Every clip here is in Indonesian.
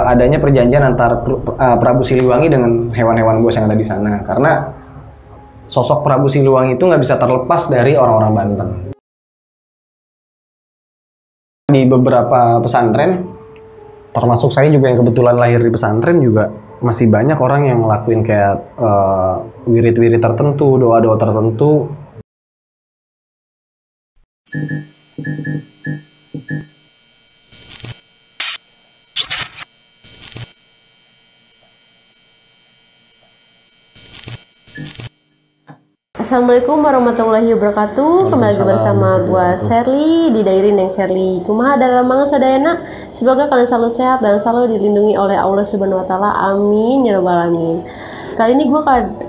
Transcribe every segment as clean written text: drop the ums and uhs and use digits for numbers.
adanya perjanjian antara Prabu Siliwangi dengan hewan-hewan buas yang ada di sana. Karena sosok Prabu Siliwangi itu nggak bisa terlepas dari orang-orang Banten. Di beberapa pesantren, termasuk saya juga yang kebetulan lahir di pesantren juga, masih banyak orang yang ngelakuin kayak wirid-wirid tertentu, doa-doa tertentu. Assalamualaikum warahmatullahi wabarakatuh. Kembali lagi bersama gua Sherly di Diary Neng Sherly. Kumaha daramang sadayana. Semoga kalian selalu sehat dan selalu dilindungi oleh Allah Subhanahu wa taala. Amin ya rabbal alamin. Kali ini gua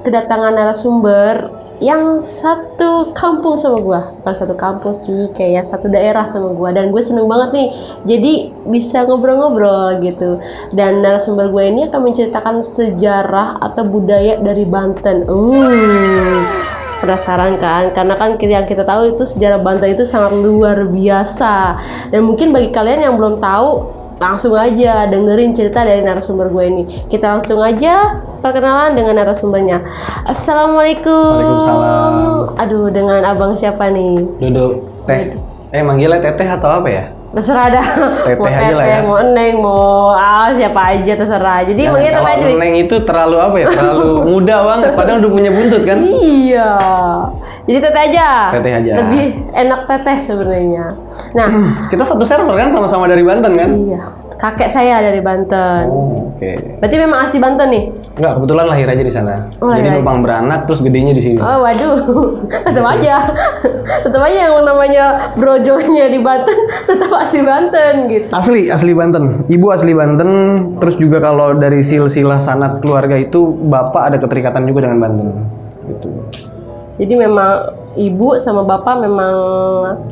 kedatangan narasumber yang satu kampung sama gua. Bukan satu kampung sih, kayak satu daerah sama gua, dan gue seneng banget nih jadi bisa ngobrol-ngobrol gitu. Dan narasumber gue ini akan menceritakan sejarah atau budaya dari Banten. Penasaran kan? Karena kan yang kita tahu itu sejarah Banten itu sangat luar biasa. Dan mungkin bagi kalian yang belum tahu, langsung aja dengerin cerita dari narasumber gue ini. Kita langsung aja perkenalan dengan narasumbernya. Assalamualaikum. Waalaikumsalam. Aduh, dengan abang siapa nih? Duduk. Teh. Manggilnya teteh atau apa ya? Terserah dah. Mau Teteh aja lah ya. mau Neng, mau siapa aja terserah. Jadi manggil teteh aja. Neng itu terlalu apa ya? Terlalu muda banget. Padahal udah punya buntut kan? Iya. Jadi teteh aja. Teteh aja. Lebih enak teteh sebenarnya. Nah, kita satu server kan, sama-sama dari Banten kan? iya. Kakek saya dari Banten. Oh, oke. Berarti memang asli Banten nih? Enggak, kebetulan lahir aja di sana. Oh, jadi numpang beranak terus gedenya di sini. Oh, waduh. Tetap aja. Tetap aja yang namanya brojolnya di Banten tetap asli Banten gitu. Asli Banten. Ibu asli Banten, terus juga kalau dari silsilah sanad keluarga itu bapak ada keterikatan juga dengan Banten. Gitu. Jadi memang ibu sama bapak memang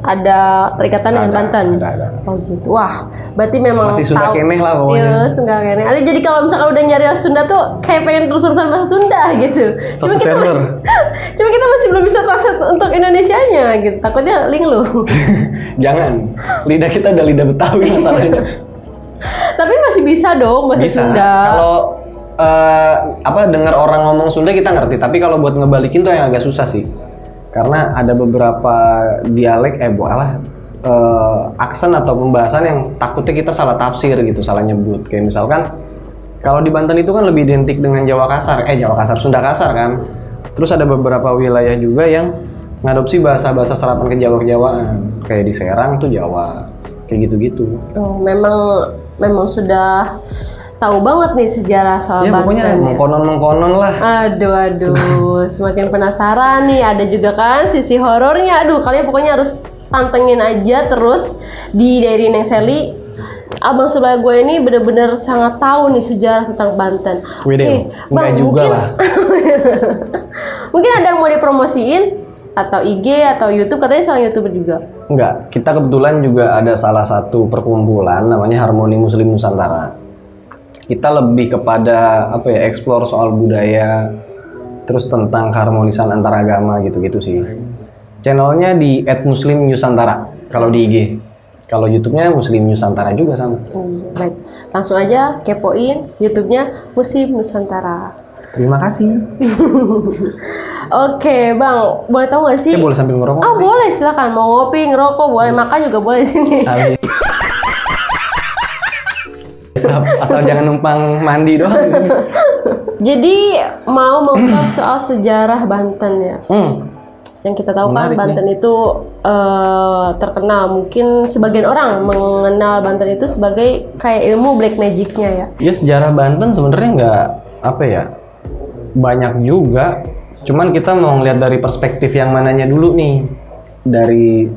ada terikatan dengan Banten. Ada. Oh gitu. Wah, berarti memang masih Sunda keneh lah pokoknya. Iya, Sunda keneh. Jadi kalau misalkan udah nyari Sunda tuh kayak pengen terus-terusan bahasa Sunda gitu. Cuma kita masih belum bisa translate untuk Indonesianya gitu. Takutnya link lu. Jangan. Lidah kita udah lidah Betawi masalahnya. Tapi masih bisa dong bahasa Sunda. Kalau dengar orang ngomong Sunda kita ngerti, tapi kalau buat ngebalikin tuh yang agak susah sih. Karena ada beberapa dialek aksen atau pembahasan yang takutnya kita salah tafsir gitu, salah nyebut. Kayak misalkan kalau di Banten itu kan lebih identik dengan Jawa kasar, Sunda kasar kan. Terus ada beberapa wilayah juga yang ngadopsi bahasa-bahasa serapan Kejawa-Kejawaan. Kayak di Serang tuh Jawa, kayak gitu-gitu. Oh, memang sudah tahu banget nih sejarah soal Banten. Pokoknya mengkonon lah. Aduh, semakin penasaran nih. Ada juga kan sisi horornya. Aduh, kalian pokoknya harus pantengin aja terus di Diary Neng Sherly. Abang sebelah gue ini bener-bener sangat tahu nih sejarah tentang Banten. Oke, Bang, juga lah. Mungkin ada yang mau dipromosiin atau IG atau YouTube, katanya seorang YouTuber juga. Enggak, kita kebetulan juga ada salah satu perkumpulan namanya Harmoni Muslim Nusantara. Kita lebih kepada explore soal budaya, terus tentang keharmonisan antar agama gitu-gitu sih. Channelnya di @muslimnusantara kalau di IG. Kalau YouTube-nya Muslim Nusantara juga sama. Baik, langsung aja kepoin YouTube-nya Muslim Nusantara. Terima kasih. Oke, Bang, boleh tahu nggak sih? Boleh sambil ngerokok? Boleh, silakan. Mau ngopi, ngerokok, boleh makan juga boleh sini. Asal jangan numpang mandi doang. Jadi mau mengungkap soal sejarah Banten ya. Yang kita tahu kan Banten itu terkenal, mungkin sebagian orang mengenal Banten itu sebagai kayak ilmu black magic-nya ya. Iya, sejarah Banten sebenarnya nggak banyak juga. Cuman kita mau ngeliat dari perspektif yang mananya dulu nih. Dari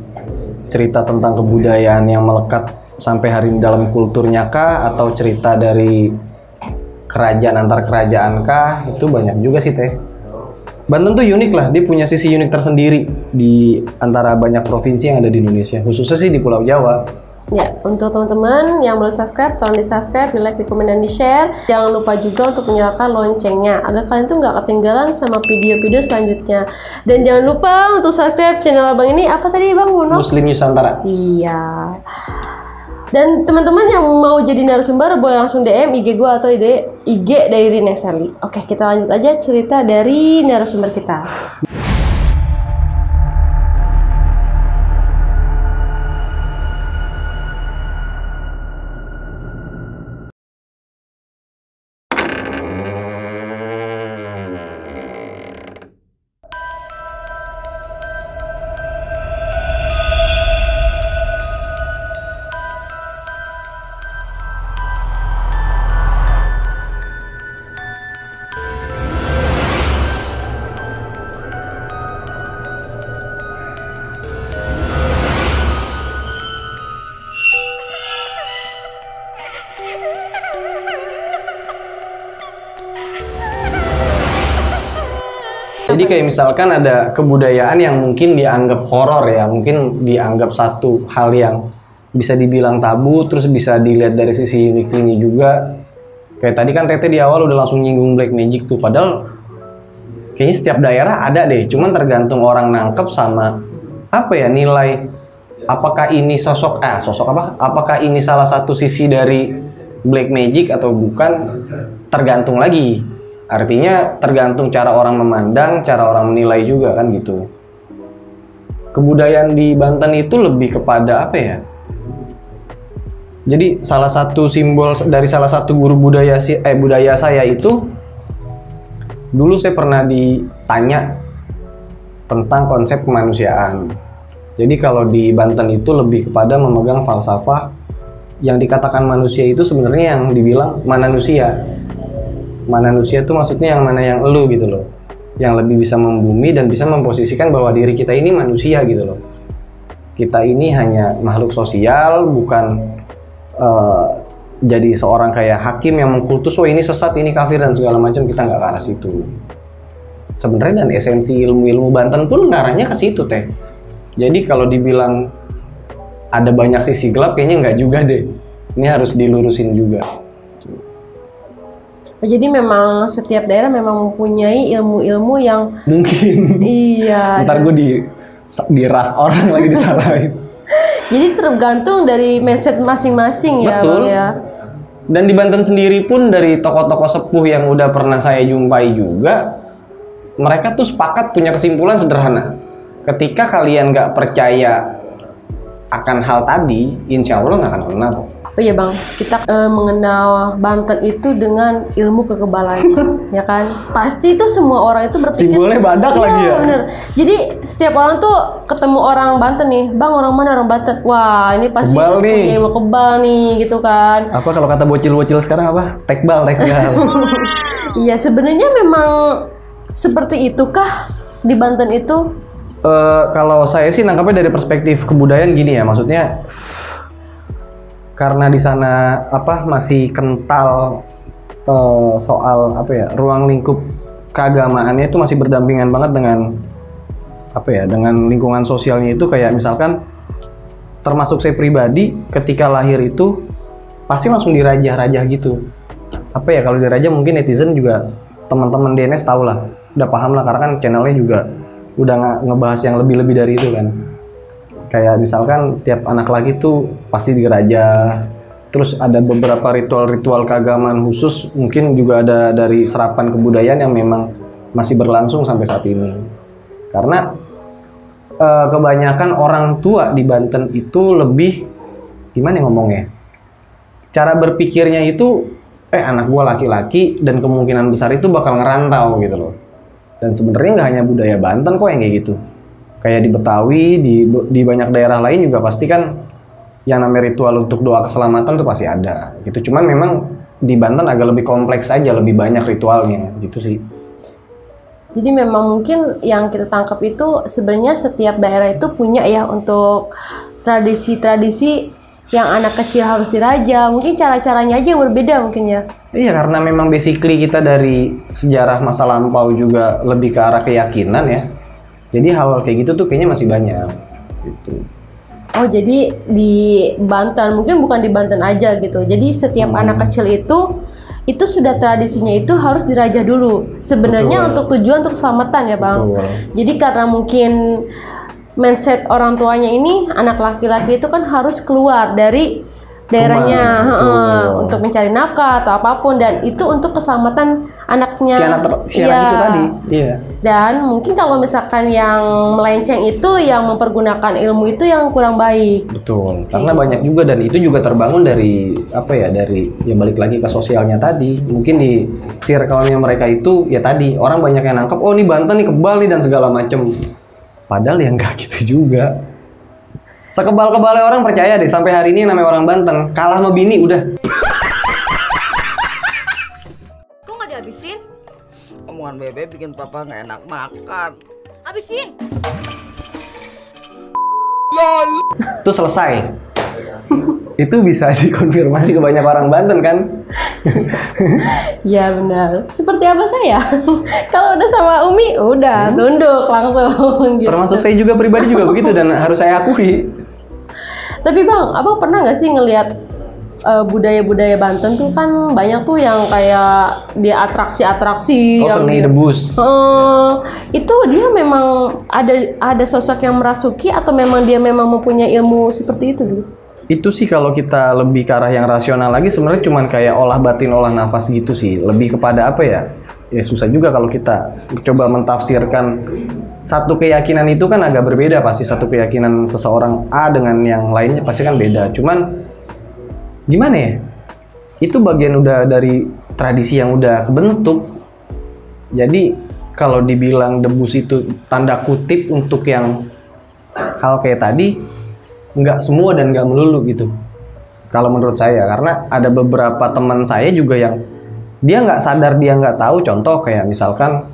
cerita tentang kebudayaan yang melekat sampai hari ini dalam kulturnya kah, atau cerita dari kerajaan antar kerajaan kah, itu banyak juga sih Teh. Banten tuh unik lah, dia punya sisi unik tersendiri di antara banyak provinsi yang ada di Indonesia, khususnya sih di Pulau Jawa. Ya, untuk teman-teman yang belum subscribe, tolong di subscribe, di like, di komen, dan di share. Jangan lupa juga untuk menyalakan loncengnya agar kalian tuh nggak ketinggalan sama video-video selanjutnya. Dan jangan lupa untuk subscribe channel abang ini, apa tadi bang? Muslim Nusantara. Iya. Dan teman-teman yang mau jadi narasumber boleh langsung DM IG gue atau IG Dairy Neng Sherly. Oke, kita lanjut aja cerita dari narasumber kita. Jadi kayak misalkan ada kebudayaan yang mungkin dianggap horor ya, mungkin dianggap satu hal yang bisa dibilang tabu, terus bisa dilihat dari sisi uniknya juga. Kayak tadi kan Tete di awal udah langsung nyinggung black magic tuh, padahal kayaknya setiap daerah ada deh, cuman tergantung orang nangkep sama apa ya, nilai apakah ini sosok apa? Apakah ini salah satu sisi dari black magic atau bukan, tergantung lagi. Artinya tergantung cara orang memandang, cara orang menilai juga kan gitu. Kebudayaan di Banten itu lebih kepada apa ya? Jadi salah satu simbol dari salah satu guru budaya saya itu, dulu saya pernah ditanya tentang konsep kemanusiaan. Jadi kalau di Banten itu lebih kepada memegang falsafah yang dikatakan manusia itu sebenarnya yang dibilang mananusia. Mananusia itu maksudnya yang mana yang elu gitu loh, yang lebih bisa membumi dan bisa memposisikan bahwa diri kita ini manusia gitu loh. Kita ini hanya makhluk sosial, bukan jadi seorang kayak hakim yang mengkultus, wah ini sesat, ini kafir dan segala macam. Kita nggak ke arah situ sebenarnya, dan esensi ilmu-ilmu Banten pun ngarahnya ke situ teh. Jadi kalau dibilang ada banyak sisi gelap, kayaknya nggak juga deh, ini harus dilurusin juga. Jadi memang setiap daerah memang mempunyai ilmu-ilmu yang mungkin iya. Ntar gue diras orang lagi disalahin. Jadi tergantung dari mindset masing-masing ya, betul. Bang ya. Dan di Banten sendiri pun dari tokoh-tokoh sepuh yang udah pernah saya jumpai juga, mereka tuh sepakat punya kesimpulan sederhana. Ketika kalian nggak percaya akan hal tadi, insya Allah nggak akan kenal. Oh iya Bang, kita mengenal Banten itu dengan ilmu kekebalan, ya kan? Pasti itu semua orang itu berpikir simbolnya badak lagi ya. Bener. Jadi setiap orang tuh ketemu orang Banten nih, Bang orang mana orang Banten? Wah ini pasti kebal nih, ilmu kebal nih, gitu kan? Apa kalau kata bocil-bocil sekarang apa? Tekbal. Iya sebenarnya memang seperti itukah di Banten itu? Kalau saya sih nangkapnya dari perspektif kebudayaan gini ya, maksudnya karena di sana masih kental soal ruang lingkup keagamaannya itu masih berdampingan banget dengan dengan lingkungan sosialnya itu. Kayak misalkan termasuk saya pribadi ketika lahir itu pasti langsung dirajah-rajah gitu. Kalau dirajah mungkin netizen juga, teman-teman DNS tahu lah, udah paham lah, karena kan channelnya juga udah ngebahas yang lebih-lebih dari itu kan. Kayak misalkan tiap anak lagi tuh pasti dirajah, terus ada beberapa ritual-ritual keagamaan khusus, mungkin juga ada dari serapan kebudayaan yang memang masih berlangsung sampai saat ini. Karena kebanyakan orang tua di Banten itu lebih, gimana ngomongnya, cara berpikirnya itu anak gua laki-laki dan kemungkinan besar itu bakal ngerantau gitu loh. Dan sebenarnya nggak hanya budaya Banten kok yang kayak gitu. Kayak di Betawi, di banyak daerah lain juga pasti kan yang namanya ritual untuk doa keselamatan tuh pasti ada gitu. Cuman memang di Banten agak lebih kompleks aja, lebih banyak ritualnya gitu sih. Jadi memang mungkin yang kita tangkap itu sebenarnya setiap daerah itu punya ya untuk tradisi-tradisi yang anak kecil harus diraja. Mungkin cara-caranya aja yang berbeda mungkin ya. Iya, karena memang basically kita dari sejarah masa lampau juga lebih ke arah keyakinan ya. Jadi hal kayak gitu tuh kayaknya masih banyak gitu. Oh jadi di Banten, mungkin bukan di Banten aja gitu. Jadi setiap anak kecil itu sudah tradisinya itu harus dirajah dulu. Sebenarnya untuk tujuan untuk keselamatan ya Bang. Betul. Jadi karena mungkin mindset orang tuanya ini anak laki-laki itu kan harus keluar dari daerahnya Betul. untuk mencari nafkah atau apapun, dan itu untuk keselamatan anaknya. Si anak itu tadi. Iya. Dan mungkin kalau misalkan yang melenceng itu yang mempergunakan ilmu itu yang kurang baik. Betul. Karena banyak juga, dan itu juga terbangun dari apa ya, dari ya balik lagi ke sosialnya tadi. Mungkin di circle-nya mereka itu ya tadi orang banyak yang nangkep, oh ini Banten nih kebal nih dan segala macem. Padahal ya nggak gitu juga. Sekebal-kebalnya orang percaya deh, sampai hari ini yang namanya orang Banten kalah sama bini udah. Kok nggak dihabisin? Omongan Bebe bikin papa nggak enak makan. Habisin! Itu selesai. Itu bisa dikonfirmasi ke banyak orang Banten kan? Ya benar. Seperti apa saya? Kalau udah sama Umi, udah tunduk langsung. Gitu. Termasuk saya juga pribadi juga begitu, dan harus saya akui. Tapi Bang, Abang pernah nggak sih ngelihat budaya-budaya Banten tuh kan banyak tuh yang kayak dia atraksi-atraksi Oh, yang seni dia- debus. itu dia memang ada sosok yang merasuki atau memang dia memang mempunyai ilmu seperti itu gitu? Itu sih kalau kita lebih ke arah yang rasional lagi sebenarnya cuman kayak olah batin, olah nafas gitu sih. Lebih kepada apa ya? Ya susah juga kalau kita coba mentafsirkan satu keyakinan itu kan agak berbeda pasti. Satu keyakinan seseorang A dengan yang lainnya pasti kan beda. Cuman gimana ya? Itu bagian udah dari tradisi yang udah kebentuk. Jadi kalau dibilang debus itu tanda kutip untuk yang hal kayak tadi, nggak semua dan nggak melulu gitu. Kalau menurut saya, karena ada beberapa teman saya juga yang dia nggak sadar, dia nggak tahu. Contoh kayak misalkan,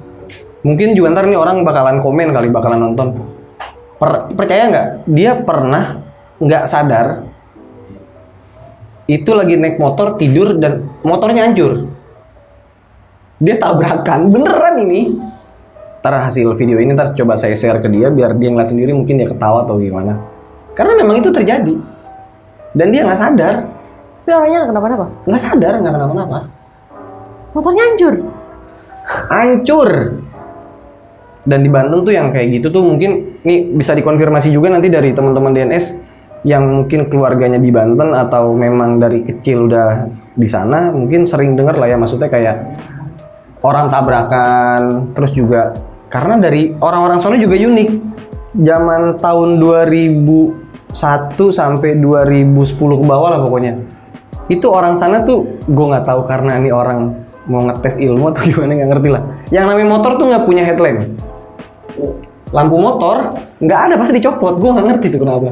mungkin juga ntar nih orang bakalan komen kali, bakalan nonton. Percaya nggak? Dia pernah nggak sadar itu lagi naik motor tidur dan motornya hancur. Dia tabrakan beneran ini. Ntar hasil video ini ntar coba saya share ke dia biar dia ngeliat sendiri, mungkin dia ketawa atau gimana. Karena memang itu terjadi. Dan dia nggak sadar. Tapi orangnya nggak kenapa-napa? Nggak sadar, nggak kenapa-napa. Motornya hancur. Hancur. Dan di Banten tuh yang kayak gitu tuh mungkin, nih bisa dikonfirmasi juga nanti dari teman-teman DNS yang mungkin keluarganya di Banten atau memang dari kecil udah di sana, mungkin sering dengar lah ya, maksudnya kayak orang tabrakan, terus juga karena dari orang-orang sana juga unik. Zaman tahun 2001 sampai 2010 ke bawah lah pokoknya. Itu orang sana tuh, gue nggak tahu karena ini orang mau ngetes ilmu atau gimana, nggak ngerti lah. Yang namanya motor tuh nggak punya headlamp. Lampu motor nggak ada, pasti dicopot. Gue nggak ngerti tuh kenapa.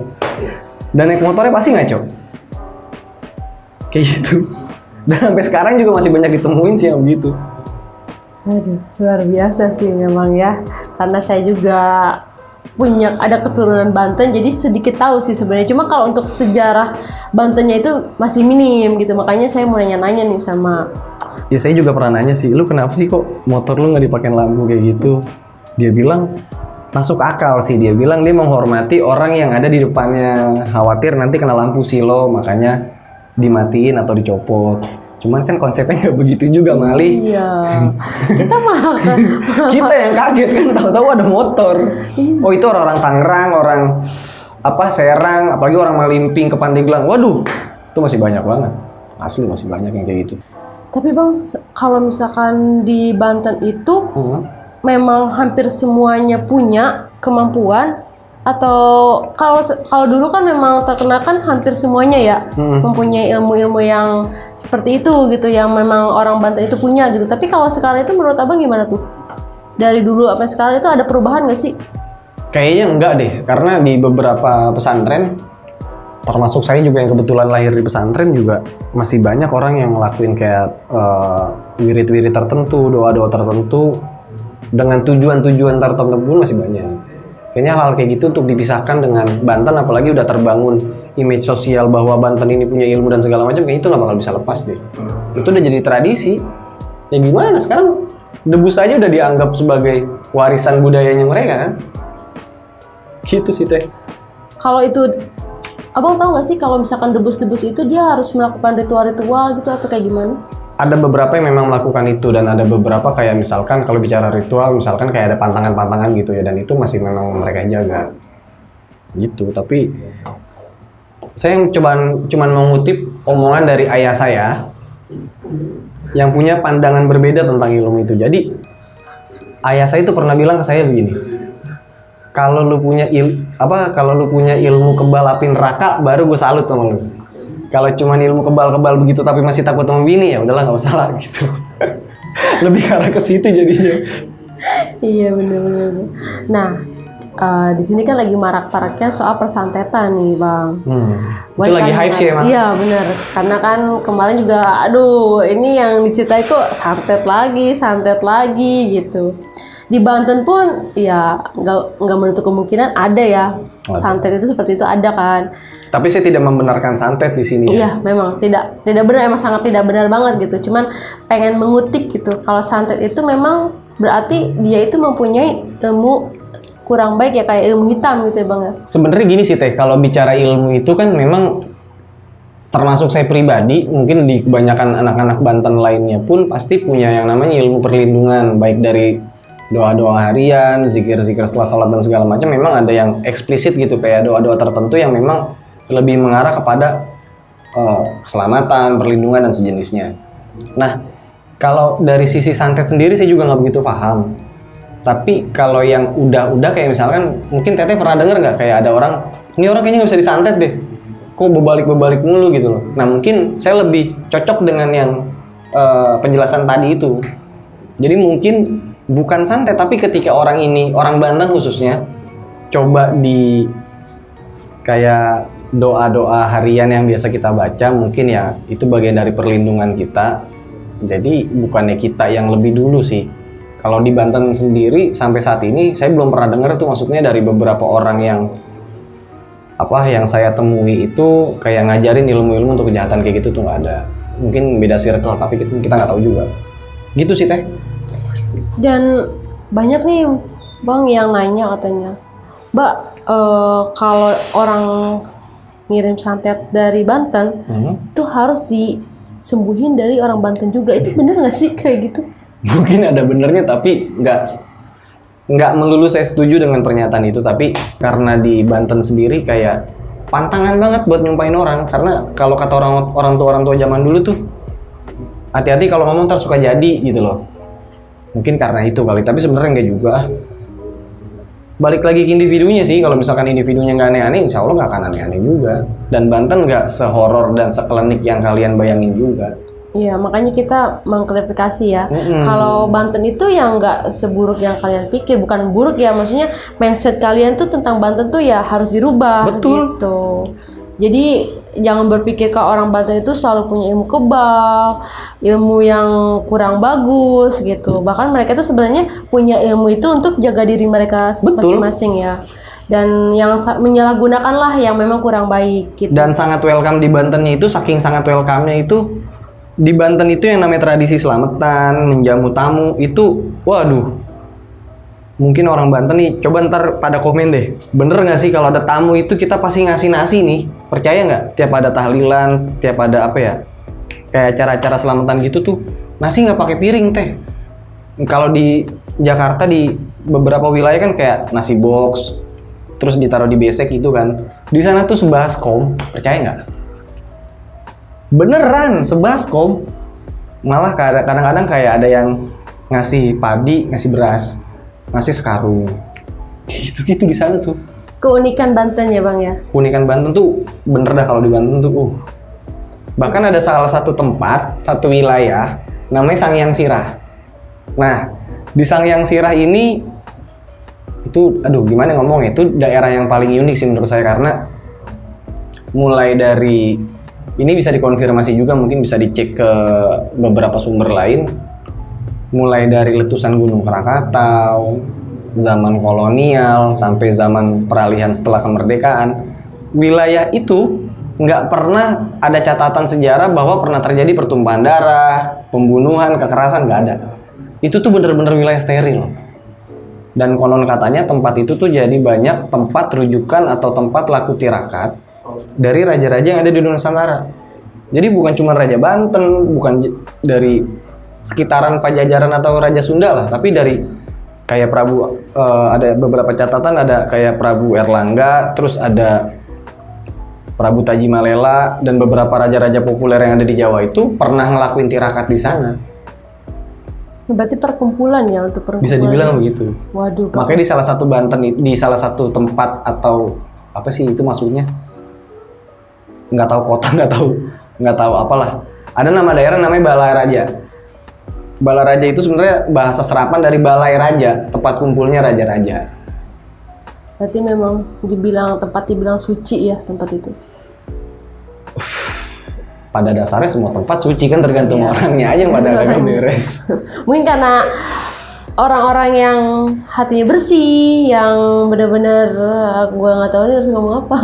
Dan naik motornya pasti ngaco. Kayak gitu. Dan sampai sekarang juga masih banyak ditemuin sih yang begitu. Aduh, luar biasa sih memang ya. Karena saya juga ada keturunan Banten, jadi sedikit tahu sih sebenarnya. Cuma kalau untuk sejarah Bantennya itu masih minim gitu. Makanya saya mau nanya-nanya nih sama. Ya saya juga pernah nanya sih, lu kenapa sih kok motor lu nggak dipakein lampu kayak gitu? Dia bilang masuk akal sih. Dia bilang dia menghormati orang yang ada di depannya, khawatir nanti kena lampu silo, makanya dimatiin atau dicopot. Cuman kan konsepnya nggak begitu juga, Mali. Iya. Kita malah Kita yang kaget kan, tahu-tahu ada motor. Oh itu orang Tangerang, orang apa Serang, apalagi orang Malimping ke Pandeglang. Waduh, itu masih banyak banget. Asli masih banyak yang kayak gitu. Tapi Bang, kalau misalkan di Banten itu memang hampir semuanya punya kemampuan, atau kalau dulu kan memang terkenal kan hampir semuanya ya mempunyai ilmu-ilmu yang seperti itu gitu, yang memang orang Banten itu punya gitu. Tapi kalau sekarang itu menurut Abang gimana tuh? Dari dulu sampai sekarang itu ada perubahan nggak sih? Kayaknya enggak deh, karena di beberapa pesantren, termasuk saya juga yang kebetulan lahir di pesantren, juga masih banyak orang yang ngelakuin kayak wirid-wirid tertentu, doa-doa tertentu dengan tujuan-tujuan tertentu pun masih banyak. Kayaknya hal kayak gitu untuk dipisahkan dengan Banten, apalagi udah terbangun image sosial bahwa Banten ini punya ilmu dan segala macam, kayaknya itu nggak bakal bisa lepas deh. Itu udah jadi tradisi. Ya gimana? Sekarang debus aja udah dianggap sebagai warisan budayanya mereka kan? Gitu sih teh. Kalau itu, Abang tahu nggak sih kalau misalkan debus-debus itu dia harus melakukan ritual-ritual gitu atau kayak gimana? Ada beberapa yang memang melakukan itu, dan ada beberapa kayak misalkan kalau bicara ritual, misalkan kayak ada pantangan-pantangan gitu ya, dan itu masih memang mereka jaga gitu. Tapi saya cuman mengutip omongan dari ayah saya yang punya pandangan berbeda tentang ilmu itu. Jadi ayah saya itu pernah bilang ke saya begini, kalau lu punya ilmu kebal api neraka, baru gue salut sama lu. Kalau cuma ilmu kebal-kebal begitu tapi masih takut sama bini, ya udahlah nggak usah lah gitu. Lebih ke arah ke situ jadinya. Iya bener-bener. Nah, di sini kan lagi marak-maraknya soal persantetan nih bang. Itu lagi hype sih emang. Iya bener. Karena kan kemarin juga, aduh ini yang diceritain kok santet lagi gitu. Di Banten pun ya nggak menutup kemungkinan ada ya santet itu seperti itu ada kan. Tapi saya tidak membenarkan santet di sini. Iya, memang tidak benar, emang sangat tidak benar banget gitu. Cuman pengen mengutik gitu. Kalau santet itu memang berarti dia itu mempunyai ilmu kurang baik ya, kayak ilmu hitam gitu ya bang ya. Sebenarnya gini sih Teh, kalau bicara ilmu itu kan memang termasuk saya pribadi, mungkin di kebanyakan anak-anak Banten lainnya pun pasti punya yang namanya ilmu perlindungan, baik dari doa-doa harian, zikir-zikir setelah sholat dan segala macam. Memang ada yang eksplisit gitu, kayak doa-doa tertentu yang memang lebih mengarah kepada keselamatan, perlindungan dan sejenisnya. Nah, kalau dari sisi santet sendiri saya juga nggak begitu paham. Tapi kalau yang udah kayak misalkan, mungkin Teteh pernah dengar nggak kayak ada orang, ini orang kayaknya nggak bisa disantet deh, kok berbalik mulu gitu loh. Nah mungkin saya lebih cocok dengan yang penjelasan tadi itu. Jadi mungkin bukan santet, tapi ketika orang Banten khususnya, coba di kayak doa-doa harian yang biasa kita baca, mungkin ya itu bagian dari perlindungan kita. Jadi bukannya kita yang lebih dulu sih. Kalau di Banten sendiri sampai saat ini saya belum pernah dengar tuh, maksudnya dari beberapa orang yang saya temui itu kayak ngajarin ilmu-ilmu untuk kejahatan kayak gitu tuh nggak ada. Mungkin beda circle, tapi kita nggak tahu juga. Gitu sih Teh. Dan banyak nih bang yang nanya katanya, Mbak, kalau orang ngirim santet dari Banten itu harus disembuhin dari orang Banten juga, itu bener nggak sih kayak gitu? Mungkin ada benernya, tapi nggak melulu saya setuju dengan pernyataan itu. Tapi karena di Banten sendiri kayak pantangan banget buat nyumpain orang, karena kalau kata orang tua zaman dulu tuh, hati-hati kalau ngomong ntar suka jadi gitu loh. Mungkin karena itu kali, tapi sebenarnya nggak juga. Balik lagi ke individunya sih, kalau misalkan individunya nggak aneh-aneh, insya Allah nggak akan aneh-aneh juga. Dan Banten nggak sehoror dan seklinik yang kalian bayangin juga. Iya, makanya kita mengklarifikasi ya. Kalau Banten itu yang nggak seburuk yang kalian pikir, bukan buruk ya, maksudnya mindset kalian tuh tentang Banten tuh ya harus dirubah. Betul. Gitu. Jadi jangan berpikir kalau orang Banten itu selalu punya ilmu kebal, ilmu yang kurang bagus gitu. Bahkan mereka tuh sebenarnya punya ilmu itu untuk jaga diri mereka masing-masing ya. Dan yang menyalahgunakan lah yang memang kurang baik gitu. Dan sangat welcome di Bantennya itu, saking sangat welcome-nya itu, di Banten itu yang namanya tradisi selamatan, menjamu tamu itu, waduh. Mungkin orang Banten nih, coba ntar pada komen deh, bener nggak sih kalau ada tamu itu kita pasti ngasih nasi nih? Percaya nggak? Tiap ada tahlilan, tiap ada kayak acara-acara selamatan gitu tuh, nasi nggak pakai piring Teh. Kalau di Jakarta di beberapa wilayah kan kayak nasi box, terus ditaruh di besek gitu kan. Di sana tuh sebaskom, percaya nggak? Beneran sebaskom. Malah kadang-kadang kayak ada yang ngasih padi, ngasih beras, ngasih sekarung. Gitu-gitu di sana tuh. Keunikan Banten ya Bang ya? Keunikan Banten tuh bener dah kalau di Banten tuh. Bahkan ada salah satu tempat, satu wilayah namanya Sangyang Sirah. Nah, di Sangyang Sirah ini itu gimana ngomongnya, itu daerah yang paling unik sih menurut saya, karena mulai dari ini bisa dikonfirmasi juga, mungkin bisa dicek ke beberapa sumber lain, mulai dari letusan Gunung Krakatau, zaman kolonial sampai zaman peralihan setelah kemerdekaan, wilayah itu nggak pernah ada catatan sejarah bahwa pernah terjadi pertumpahan darah, pembunuhan, kekerasan, nggak ada. Itu tuh bener-bener wilayah steril. Dan konon katanya tempat itu tuh jadi banyak tempat rujukan atau tempat laku tirakat dari raja-raja yang ada di Nusantara. Jadi bukan cuma Raja Banten, bukan dari sekitaran Pajajaran atau Raja Sunda lah, tapi dari kayak Prabu, ada beberapa catatan ada kayak Prabu Erlangga, terus ada Prabu Tajimalela dan beberapa raja-raja populer yang ada di Jawa itu pernah ngelakuin tirakat di sana. Berarti perkumpulan ya untuk perkumpulan. Bisa dibilang begitu. Waduh. Makanya di salah satu Banten, di salah satu tempat atau apa sih itu maksudnya? Nggak tahu kota, nggak tahu apalah. Ada nama daerah namanya Balaraja. Balaraja itu sebenarnya bahasa serapan dari Balai Raja, tempat kumpulnya raja-raja. Berarti memang dibilang suci ya tempat itu. Pada dasarnya semua tempat suci kan, tergantung orangnya aja yang pada agak beres. Mungkin karena orang-orang yang hatinya bersih, yang benar-benar gue nggak tahu nih harus ngomong apa.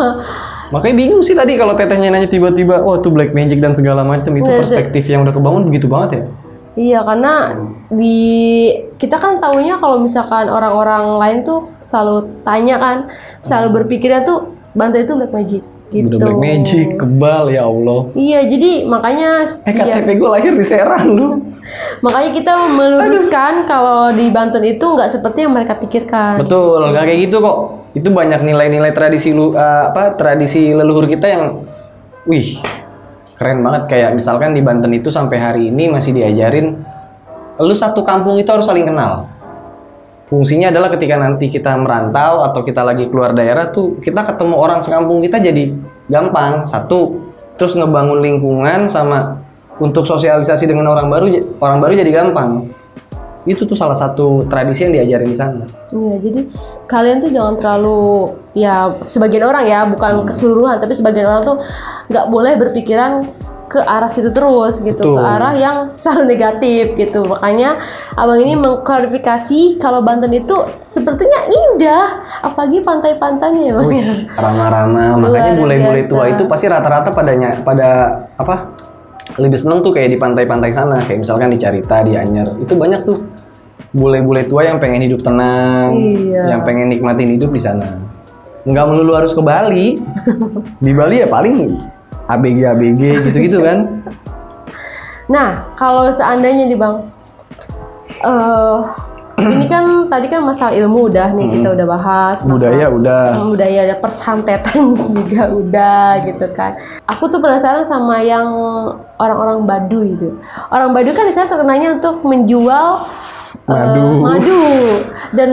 Makanya bingung sih tadi kalau tetehnya nanya tiba-tiba, oh itu black magic dan segala macam, itu perspektif yang udah kebangun begitu banget ya. Iya, karena kita kan taunya kalau misalkan orang-orang lain tuh selalu tanya kan, selalu berpikirnya tuh Banten itu black magic. Gitu. Udah black magic, kebal ya Allah. Iya, jadi makanya KTP gue lahir di Serang lu. Makanya kita meluruskan kalau di Banten itu nggak seperti yang mereka pikirkan. Betul, nggak kayak gitu kok. Itu banyak nilai-nilai tradisi leluhur kita yang, wih, keren banget. Kayak misalkan di Banten itu sampai hari ini masih diajarin, lu satu kampung itu harus saling kenal. Fungsinya adalah ketika nanti kita merantau atau kita lagi keluar daerah tuh, kita ketemu orang sekampung kita jadi gampang. Satu, terus ngebangun lingkungan sama untuk sosialisasi dengan orang baru jadi gampang. Itu tuh salah satu tradisi yang diajarin di sana. Iya, jadi kalian tuh jangan terlalu, ya sebagian orang ya, bukan keseluruhan, tapi sebagian orang tuh nggak boleh berpikiran ke arah situ terus gitu. Betul. Ke arah yang selalu negatif gitu. Makanya abang ini mengklarifikasi kalau Banten itu sepertinya indah, apalagi pantai-pantainya ya bang. Ramah-ramah. Makanya bule-bule tua itu pasti rata-rata pada apa? Lebih seneng tuh kayak di pantai-pantai sana, kayak misalkan di Carita, di Anyer. Itu banyak tuh bule-bule tua yang pengen hidup tenang, yang pengen nikmatin hidup di sana. Nggak melulu harus ke Bali. Di Bali ya paling ABG gitu-gitu kan. Nah, kalau seandainya nih bang, ini kan tadi kan masalah ilmu udah nih, kita udah bahas. Budaya udah. Budaya ada, persantetan juga udah gitu kan. Aku tuh penasaran sama yang orang-orang Baduy itu. Orang Baduy kan di sana terkenalnya untuk menjual madu. Dan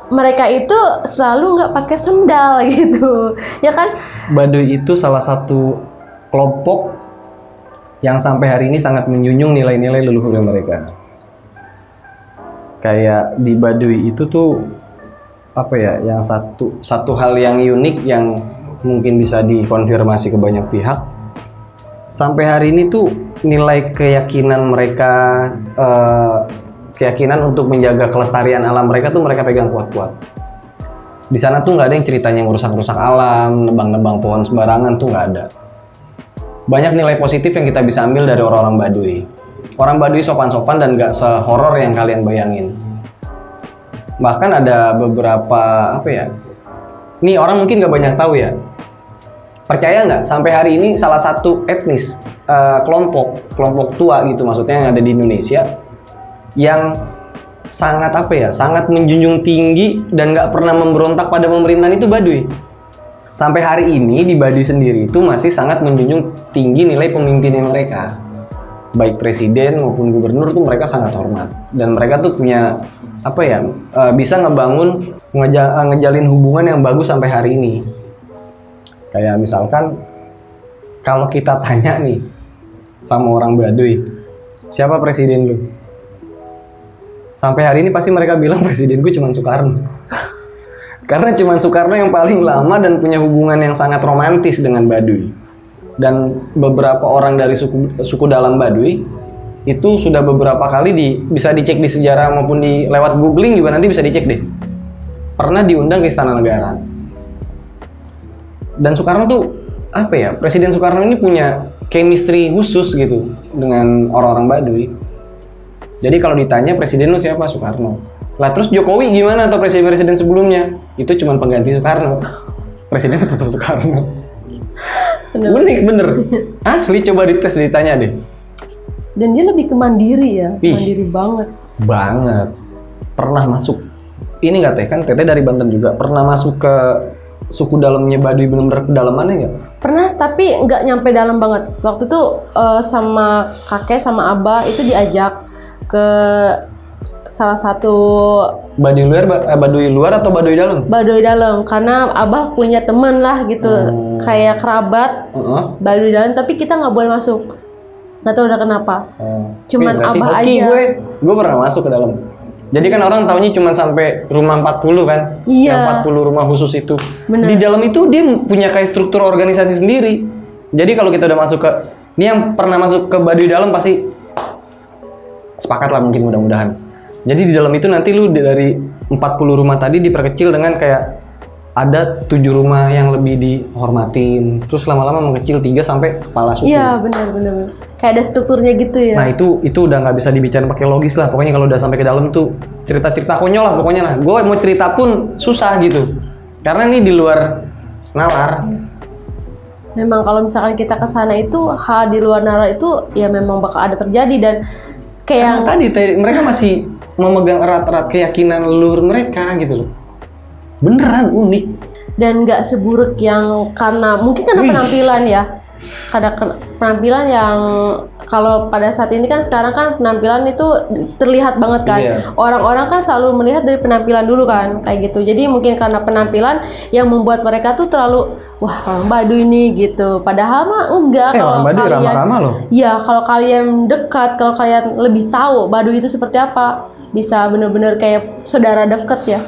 mereka itu selalu nggak pakai sendal gitu, ya kan? Baduy itu salah satu kelompok yang sampai hari ini sangat menjunjung nilai-nilai leluhur mereka. Kayak di Baduy itu tuh apa ya, yang satu hal yang unik yang mungkin bisa dikonfirmasi ke banyak pihak. Sampai hari ini tuh nilai keyakinan mereka, keyakinan untuk menjaga kelestarian alam mereka tuh mereka pegang kuat-kuat. Di sana tuh nggak ada yang ceritanya ngerusak-rusak alam, nebang-nebang pohon sembarangan, tuh nggak ada. Banyak nilai positif yang kita bisa ambil dari orang-orang Baduy. Orang Baduy sopan-sopan dan nggak sehoror yang kalian bayangin. Bahkan ada beberapa nih orang mungkin nggak banyak tahu ya. Percaya nggak? Sampai hari ini salah satu etnis kelompok tua gitu maksudnya yang ada di Indonesia yang sangat sangat menjunjung tinggi dan nggak pernah memberontak pada pemerintahan itu Baduy. Sampai hari ini di Baduy sendiri itu masih sangat menjunjung tinggi nilai pemimpinnya mereka. Baik presiden maupun gubernur tuh mereka sangat hormat. Dan mereka tuh punya bisa ngejalin hubungan yang bagus sampai hari ini. Kayak misalkan kalau kita tanya nih sama orang Baduy, siapa presiden lu? Sampai hari ini pasti mereka bilang presiden gue cuma Soekarno. Karena cuma Soekarno yang paling lama dan punya hubungan yang sangat romantis dengan Baduy. Dan beberapa orang dari suku dalam Baduy itu sudah beberapa kali bisa dicek di sejarah maupun lewat googling juga nanti bisa dicek deh. Pernah diundang ke Istana Negara. Dan Soekarno tuh Presiden Soekarno ini punya chemistry khusus gitu dengan orang-orang Baduy. Jadi kalau ditanya presiden lu siapa? Soekarno. Lah terus Jokowi gimana atau presiden-presiden sebelumnya? Itu cuma pengganti Soekarno. Presiden tetap Soekarno. Unik bener. Asli coba dites ditanya deh. Dan dia lebih ke mandiri ya. Mandiri banget. Pernah masuk. Ini nggak teh kan Teteh dari Banten juga. Pernah masuk ke suku dalamnya Baduy bener-bener kedalamannya nggak? Pernah, tapi nggak nyampe dalam banget. Waktu itu sama kakek sama abah itu diajak ke salah satu Baduy luar atau Baduy dalam? Baduy dalam, karena abah punya temen lah gitu, kayak kerabat Baduy dalam, tapi kita nggak boleh masuk. Nggak tahu udah kenapa. Cuman Berarti abah hoki aja. Gue pernah masuk ke dalam. Jadi kan orang taunya cuma sampai rumah 40 kan? Iya. Yang 40 rumah khusus itu. Bener. Di dalam itu dia punya kayak struktur organisasi sendiri. Jadi kalau kita udah masuk ke, ini yang pernah masuk ke Baduy dalam pasti sepakat lah mungkin mudah-mudahan. Jadi di dalam itu nanti lu dari 40 rumah tadi diperkecil dengan kayak ada 7 rumah yang lebih dihormatin. Terus lama-lama mengecil 3 sampai kepala suku. Iya, benar. Kayak ada strukturnya gitu ya. Nah itu udah nggak bisa dibicarain pakai logis lah. Pokoknya kalau udah sampai ke dalam tuh cerita-cerita konyol lah pokoknya lah. Gue mau cerita pun susah gitu. Karena ini di luar nalar. Memang kalau misalkan kita ke sana itu hal di luar nalar itu ya memang bakal ada terjadi, dan kayak Karena tadi mereka masih memegang erat-erat keyakinan leluhur mereka gitu loh. Beneran unik. dan nggak seburuk yang karena mungkin karena penampilan ya. Karena penampilan yang kalau pada saat ini kan sekarang kan penampilan itu terlihat banget kan. Iya. Orang-orang kan selalu melihat dari penampilan dulu kan kayak gitu. Jadi mungkin karena penampilan yang membuat mereka tuh terlalu wah orang Baduy ini gitu. Padahal mah enggak. Orang Baduy ramah-ramah loh. Iya, kalau kalian dekat, kalau kalian lebih tahu Baduy itu seperti apa, bisa bener-bener kayak saudara dekat ya.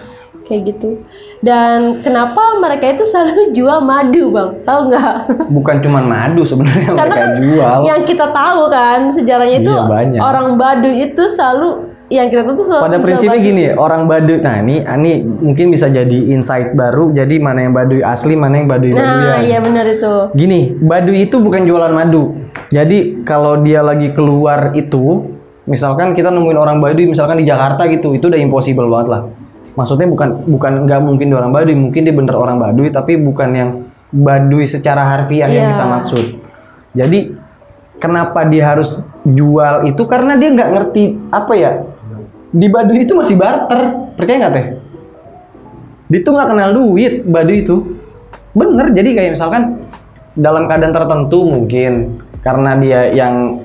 Kayak gitu. Dan kenapa mereka itu selalu jual madu, Bang? Tahu nggak? Bukan cuma madu sebenarnya Karena mereka kan jual. yang kita tahu kan sejarahnya itu Iya, banyak. orang Baduy itu selalu yang kita tahu tuh selalu Pada jual prinsipnya Baduy. gini, orang Baduy. Nah, ini mungkin bisa jadi insight baru. Jadi mana yang Baduy asli, mana yang Baduy Nah, Baduyan. iya benar itu. Gini, Baduy itu bukan jualan madu. Jadi kalau dia lagi keluar itu, misalkan kita nemuin orang Baduy, misalkan di Jakarta gitu, itu udah impossible banget lah. Maksudnya bukan nggak mungkin dia orang Baduy, mungkin dia bener orang Baduy, tapi bukan yang Baduy secara harfiah yang Iya. kita maksud. Jadi kenapa dia harus jual itu? Karena dia nggak ngerti apa ya. Di Baduy itu masih barter, percaya nggak teh? Dia tuh nggak kenal duit Baduy itu. Bener, jadi kayak misalkan dalam keadaan tertentu mungkin karena dia yang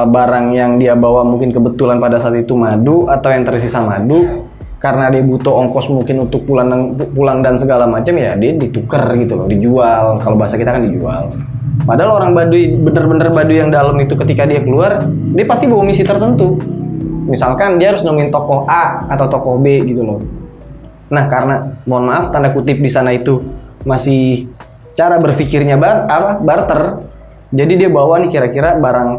barang yang dia bawa mungkin kebetulan pada saat itu madu atau yang tersisa madu, karena dia butuh ongkos mungkin untuk pulang dan segala macam ya dia ditukar gitu loh, dijual. Kalau bahasa kita kan dijual. Padahal orang Baduy, bener-bener Baduy yang dalam itu ketika dia keluar, dia pasti bawa misi tertentu. Misalkan dia harus nemuin tokoh A atau tokoh B gitu loh. Nah karena mohon maaf tanda kutip di sana itu masih cara berpikirnya barter. Jadi dia bawa nih kira-kira barang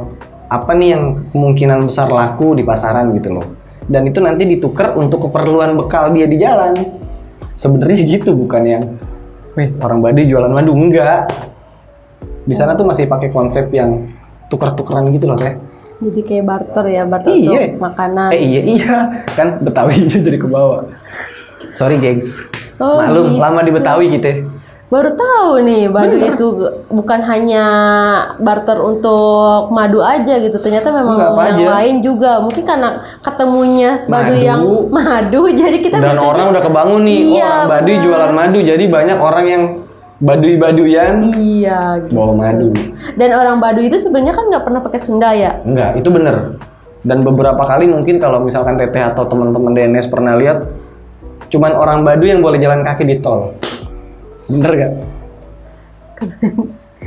apa nih yang kemungkinan besar laku di pasaran gitu loh. Dan itu nanti ditukar untuk keperluan bekal dia di jalan. Sebenarnya gitu, bukan yang orang Baduy jualan madu, enggak. Di sana tuh masih pakai konsep yang tukar-tukeran gitu loh teh. Jadi kayak barter ya, barter Iya. untuk makanan. Iya kan Betawi jadi ke bawah. Sorry gengs. Oh, Maklum gitu. lama di Betawi gitu. Baru tahu nih Baduy itu bukan hanya barter untuk madu aja gitu. Ternyata memang Enggak, apa yang aja. lain juga. Mungkin karena ketemunya Baduy Madu. yang madu jadi kita Dan biasanya- orang udah kebangun nih, Iya, orang Baduy benar. jualan madu, jadi banyak orang yang Baduy-Baduyan Iya gitu. bawa madu. Dan orang Baduy itu sebenarnya kan nggak pernah pakai sendal ya. Enggak, itu bener. Dan beberapa kali mungkin kalau misalkan Teteh atau teman-teman DNS pernah lihat, cuman orang Baduy yang boleh jalan kaki di tol. Bener gak?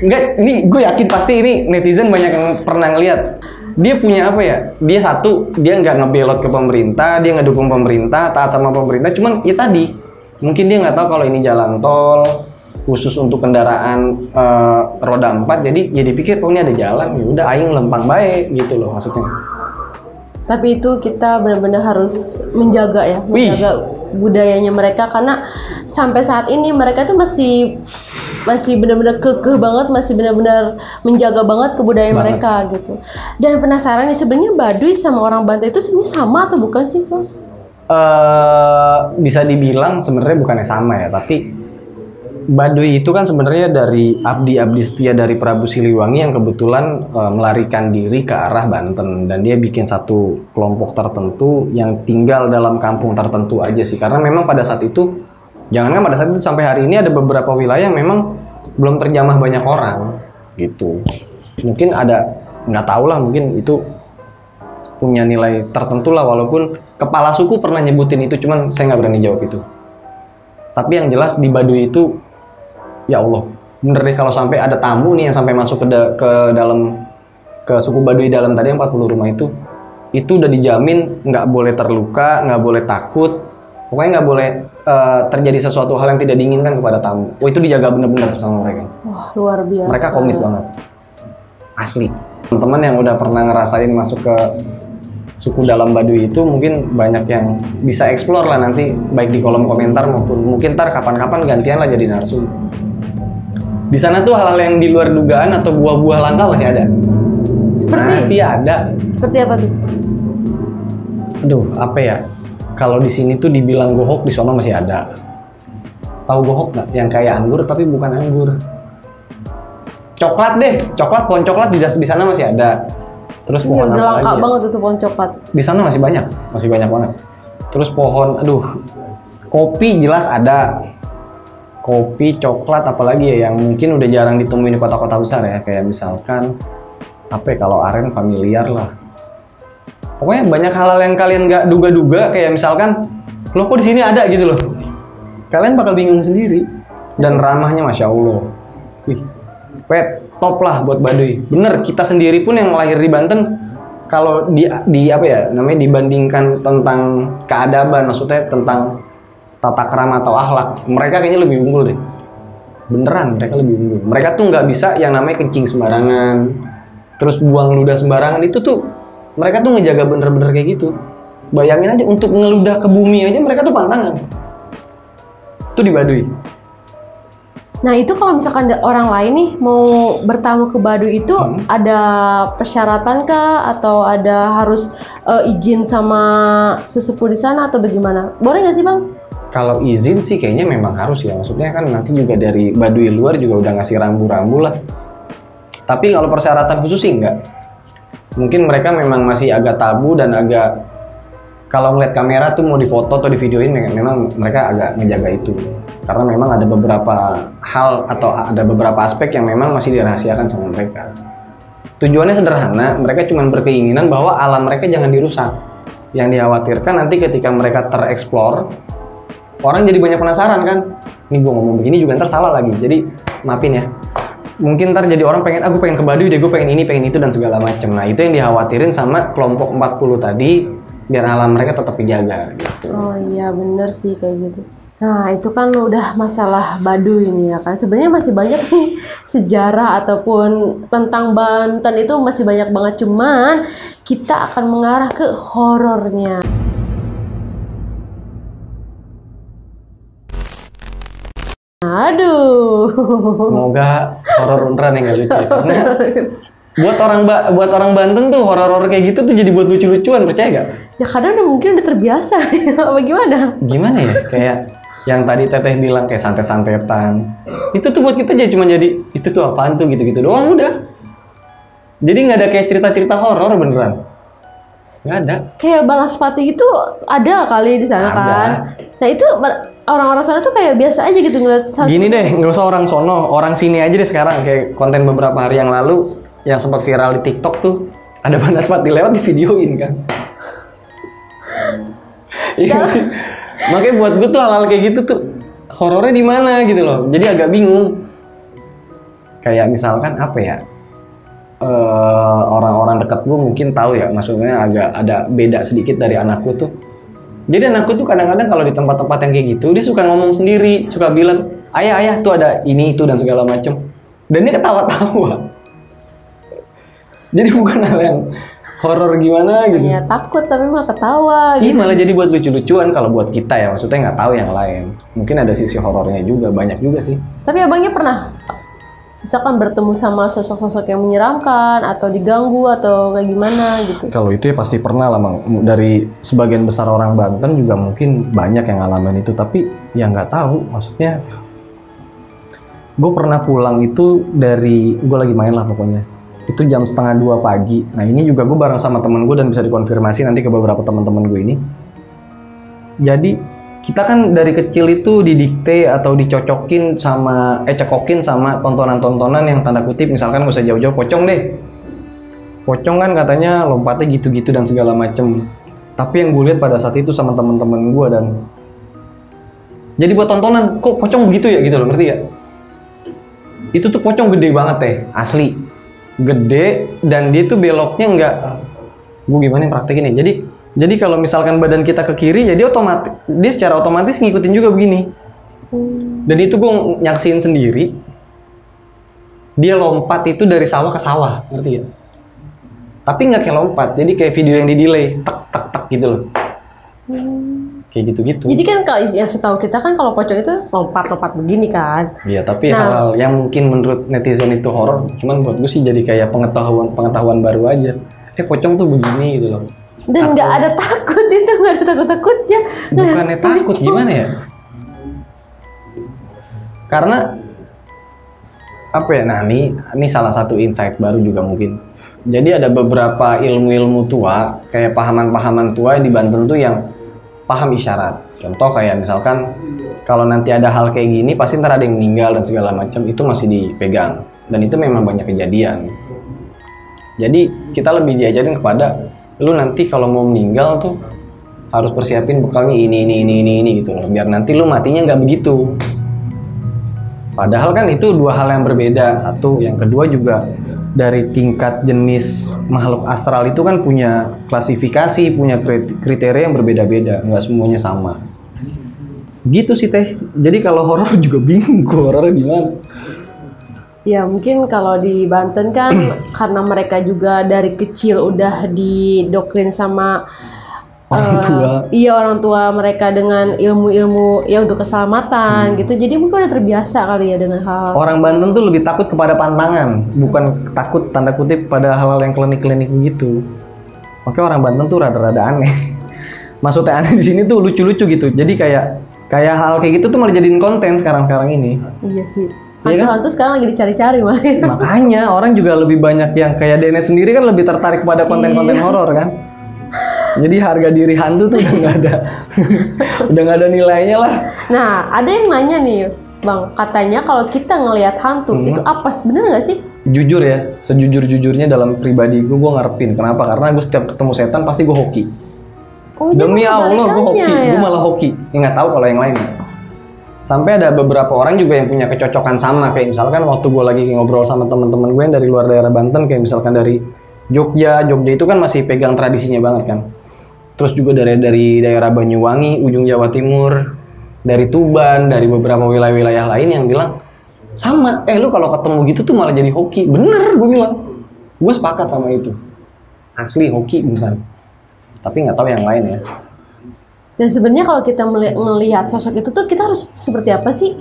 Enggak, ini gue yakin pasti ini netizen banyak yang pernah ngeliat. Dia punya apa ya? Dia satu, dia nggak ngebelot ke pemerintah, dia ngedukung pemerintah, taat sama pemerintah. Cuman ya tadi, mungkin dia nggak tahu kalau ini jalan tol khusus untuk kendaraan roda 4. Jadi ya dipikir, oh ini ada jalan, ya udah aing lempang baik gitu loh maksudnya. Tapi itu kita benar-benar harus menjaga ya, Wih. menjaga budayanya mereka, karena sampai saat ini mereka tuh masih benar-benar kekeh banget, masih benar-benar menjaga banget kebudayaan Banget. mereka gitu. Dan penasaran nih sebenarnya Baduy sama orang Bantai itu sebenarnya sama atau bukan sih, Bang? Bisa dibilang sebenarnya bukannya sama ya, tapi Baduy itu kan sebenarnya dari abdi setia dari Prabu Siliwangi yang kebetulan melarikan diri ke arah Banten, dan dia bikin satu kelompok tertentu yang tinggal dalam kampung tertentu aja sih. Karena memang pada saat itu, jangankan pada saat itu, sampai hari ini ada beberapa wilayah yang memang belum terjamah banyak orang gitu. Mungkin ada, nggak tahu lah, mungkin itu punya nilai tertentu lah, walaupun kepala suku pernah nyebutin itu, cuman saya nggak berani jawab itu. Tapi yang jelas di Baduy itu, ya Allah, bener deh kalau sampai ada tamu nih yang sampai masuk ke dalam, ke suku Baduy dalam tadi yang 40 rumah itu udah dijamin nggak boleh terluka, nggak boleh takut, pokoknya nggak boleh terjadi sesuatu hal yang tidak diinginkan kepada tamu. Oh, itu dijaga bener-bener sama mereka. Wah, luar biasa. Mereka komit banget. Asli. Teman-teman yang udah pernah ngerasain masuk ke suku dalam Baduy itu mungkin banyak yang bisa explore lah nanti, baik di kolom komentar maupun mungkin ntar kapan-kapan gantian lah jadi narsum. Di sana tuh hal-hal yang di luar dugaan atau buah-buah langka masih ada. Masih ada. Seperti apa tuh? Aduh, apa ya? Kalau di sini tuh dibilang gohok, di sono masih ada. Tahu gohok nggak? Yang kayak anggur tapi bukan anggur. Coklat deh, coklat, pohon coklat di sana masih ada. Terus pohon udah apa langka lagi ya? banget itu pohon coklat. Di sana masih banyak banget. Terus pohon, aduh, kopi jelas ada. Kopi, coklat, apalagi ya yang mungkin udah jarang ditemuin di kota-kota besar ya, kayak misalkan apa ya, kalau aren familiar lah. Pokoknya banyak hal-hal yang kalian nggak duga-duga, kayak misalkan, loh kok di sini ada gitu loh. Kalian bakal bingung sendiri. Dan ramahnya Masya Allah. Wih, pet top lah buat Baduy. Bener, kita sendiri pun yang lahir di Banten, kalau di apa ya namanya, dibandingkan tentang keadaban, maksudnya tentang tata krama atau akhlak, mereka kayaknya lebih unggul deh. Beneran, mereka lebih unggul. Mereka tuh nggak bisa yang namanya kencing sembarangan, terus buang ludah sembarangan. Itu tuh mereka tuh ngejaga bener-bener kayak gitu. Bayangin aja, untuk ngeludah ke bumi aja mereka tuh pantangan. Itu di Baduy. Nah, itu kalau misalkan ada orang lain nih mau bertamu ke Baduy itu ada persyaratan kah, atau ada harus izin sama sesepuh di sana atau bagaimana? Boleh nggak sih, Bang? Kalau izin sih kayaknya memang harus ya. Maksudnya kan nanti juga dari Baduy luar juga udah ngasih rambu-rambu lah. Tapi kalau persyaratan khusus sih enggak. Mungkin mereka memang masih agak tabu dan agak, kalau ngeliat kamera tuh mau difoto atau divideoin, memang mereka agak ngejaga itu. Karena memang ada beberapa hal atau ada beberapa aspek yang memang masih dirahasiakan sama mereka. Tujuannya sederhana, mereka cuma berkeinginan bahwa alam mereka jangan dirusak. Yang dikhawatirkan nanti ketika mereka tereksplor, orang jadi banyak penasaran kan. Ini gue ngomong begini juga ntar salah lagi, jadi maafin ya. Mungkin ntar jadi orang pengen, aku pengen ke Baduy deh, gue pengen ini, pengen itu, dan segala macem. Nah, itu yang dikhawatirin sama kelompok 40 tadi, biar alam mereka tetap dijaga gitu. Oh iya, bener sih kayak gitu. Nah, itu kan udah masalah Baduy ini ya kan. Sebenarnya masih banyak nih sejarah ataupun tentang Banten itu masih banyak banget, cuman kita akan mengarah ke horornya. Aduh. Semoga horor beneran yang gak lucu. Karena buat orang Banten tuh horor-horor kayak gitu tuh jadi buat lucu-lucuan, percaya gak? Ya kadang mungkin udah terbiasa, apa gimana? Gimana ya? Kayak yang tadi Teteh bilang kayak santet-santetan. Itu tuh buat kita cuma jadi, itu tuh apaan tuh, gitu-gitu doang udah. Jadi nggak ada kayak cerita-cerita horor beneran. Nggak ada. Kayak Balaspati itu ada kali di sana ada. Kan? Nah itu orang-orang sana tuh kayak biasa aja gitu ngeliat. Gini deh, nggak usah orang sono, orang sini aja deh sekarang. Kayak konten beberapa hari yang lalu yang sempat viral di TikTok tuh, ada Balaspati lewat di videoin kan. Iya sih. Makanya buat gue tuh hal-hal kayak gitu tuh horornya di mana gitu loh. Jadi agak bingung. Kayak misalkan apa ya? Orang-orang dekat gue mungkin tahu ya, maksudnya agak ada beda sedikit dari anakku tuh. Jadi anakku tuh kadang-kadang kalau di tempat-tempat yang kayak gitu, dia suka ngomong sendiri, suka bilang, ayah tuh ada ini itu dan segala macem. Dan dia ketawa-tawa. Jadi bukan hal yang horor gimana gitu. Ya takut tapi malah ketawa gitu. Iya, malah jadi buat lucu-lucuan kalau buat kita ya, maksudnya nggak tahu yang lain. Mungkin ada sisi horornya juga, banyak juga sih. Tapi abangnya pernah misalkan bertemu sama sosok-sosok yang menyeramkan atau diganggu atau kayak gimana gitu? Kalau itu ya pasti pernah lah, Mang. Dari sebagian besar orang Banten juga mungkin banyak yang ngalamin itu, tapi ya nggak tahu, maksudnya gue pernah pulang itu dari, gue lagi main lah pokoknya, itu jam 1:30 pagi. Nah ini juga gue bareng sama temen gue dan bisa dikonfirmasi nanti ke beberapa teman-teman gue ini. Jadi kita kan dari kecil itu didikte atau dicocokin sama cekokin sama tontonan-tontonan yang tanda kutip misalkan gak usah jauh-jauh pocong deh. Pocong kan katanya lompatnya gitu-gitu dan segala macem. Tapi yang gue lihat pada saat itu sama temen-temen gue dan jadi buat tontonan kok pocong begitu ya gitu loh, ngerti ya? Itu tuh pocong gede banget teh, asli gede dan dia tuh beloknya nggak, gue gimana yang praktekin ya? Jadi kalau misalkan badan kita ke kiri, jadi dia secara otomatis ngikutin juga begini. Dan itu gue nyaksiin sendiri. Dia lompat itu dari sawah ke sawah, ngerti ya? Tapi nggak kayak lompat, jadi kayak video yang di delay, tak tak tak gitu loh. Kayak gitu-gitu. Jadi kan kalau yang setahu kita kan kalau pocong itu lompat-lompat begini kan. Iya, tapi hal yang mungkin menurut netizen itu horor, cuman buat gue sih jadi kayak pengetahuan baru aja. Pocong tuh begini gitu loh. Dan nggak ada takut itu, nggak ada takut-takutnya. Bukannya takut, gimana ya? Karena apa ya? Nah, ini salah satu insight baru juga mungkin. Jadi ada beberapa ilmu-ilmu tua, kayak pahaman-pahaman tua di Banten tuh yang paham isyarat. Contoh kayak misalkan kalau nanti ada hal kayak gini pasti ntar ada yang meninggal dan segala macam, itu masih dipegang dan itu memang banyak kejadian. Jadi kita lebih diajarin kepada lu nanti kalau mau meninggal tuh harus persiapin bekalnya ini gitu loh, biar nanti lu matinya nggak begitu. Padahal kan itu dua hal yang berbeda. Satu, yang kedua juga dari tingkat jenis makhluk astral itu kan punya klasifikasi, punya kriteria yang berbeda-beda, nggak semuanya sama. Gitu sih teh. Jadi kalau horor juga bingung, horor gimana? Ya mungkin kalau di Banten kan karena mereka juga dari kecil udah didoktrin sama orang tua. Iya, orang tua mereka dengan ilmu-ilmu ya untuk keselamatan gitu. Jadi mungkin udah terbiasa kali ya dengan hal-hal. Orang Banten tuh lebih takut kepada pantangan, bukan takut tanda kutip pada hal-hal yang klinik-klinik begitu. Makanya orang Banten tuh rada-rada aneh. Maksudnya aneh di sini tuh lucu-lucu gitu. Jadi kayak hal kayak gitu tuh malah jadiin konten sekarang ini. Iya sih. Iya Hantu-hantu sekarang lagi dicari-cari malah. Makanya orang juga lebih banyak yang kayak Dene sendiri kan lebih tertarik pada konten-konten horor kan. Jadi harga diri hantu tuh udah nggak ada, udah nggak ada nilainya lah. Nah, ada yang nanya nih, Bang, katanya kalau kita ngelihat hantu itu apa? Bener nggak sih? Jujur ya, sejujur-jujurnya dalam pribadi gue ngarepin. Kenapa? Karena gue setiap ketemu setan pasti gue hoki. Oh, Demi Allah gue hoki, ya? gue malah hoki. Nggak tahu kalau yang lain. Sampai ada beberapa orang juga yang punya kecocokan sama, kayak misalkan waktu gue lagi ngobrol sama teman-teman gue yang dari luar daerah Banten, kayak misalkan dari Jogja itu kan masih pegang tradisinya banget kan. Terus juga dari daerah Banyuwangi, ujung Jawa Timur, dari Tuban, dari beberapa wilayah-wilayah lain yang bilang sama, lu kalau ketemu gitu tuh malah jadi hoki. Bener, gue bilang. Gue sepakat sama itu. Asli hoki beneran. Tapi nggak tahu yang lain ya. Dan sebenarnya kalau kita melihat sosok itu tuh kita harus seperti apa sih?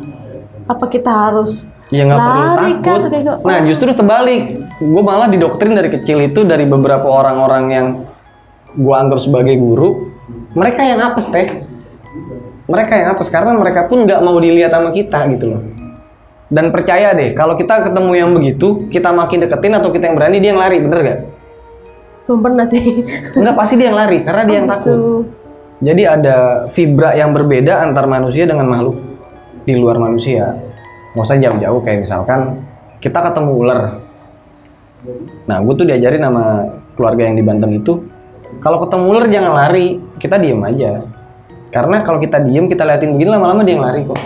Apa kita harus Ya nggak perlu lari kah, takut. atau kayak Nah justru terbalik. Gue malah didoktrin dari kecil itu dari beberapa orang-orang yang gue anggap sebagai guru. Mereka yang apes teh. Mereka yang apes karena mereka pun nggak mau dilihat sama kita gitu loh. Dan percaya deh, kalau kita ketemu yang begitu, kita makin deketin atau kita yang berani, dia yang lari, bener gak? belum pernah sih. Enggak, pasti dia yang lari karena dia yang takut. Jadi ada vibra yang berbeda antar manusia dengan makhluk di luar manusia. Nggak usah jauh-jauh, kayak misalkan kita ketemu ular. Nah, gue tuh diajarin sama keluarga yang di Banten itu, kalau ketemu ular jangan lari, kita diem aja. Karena kalau kita diem, kita liatin begini, lama-lama dia yang lari kok.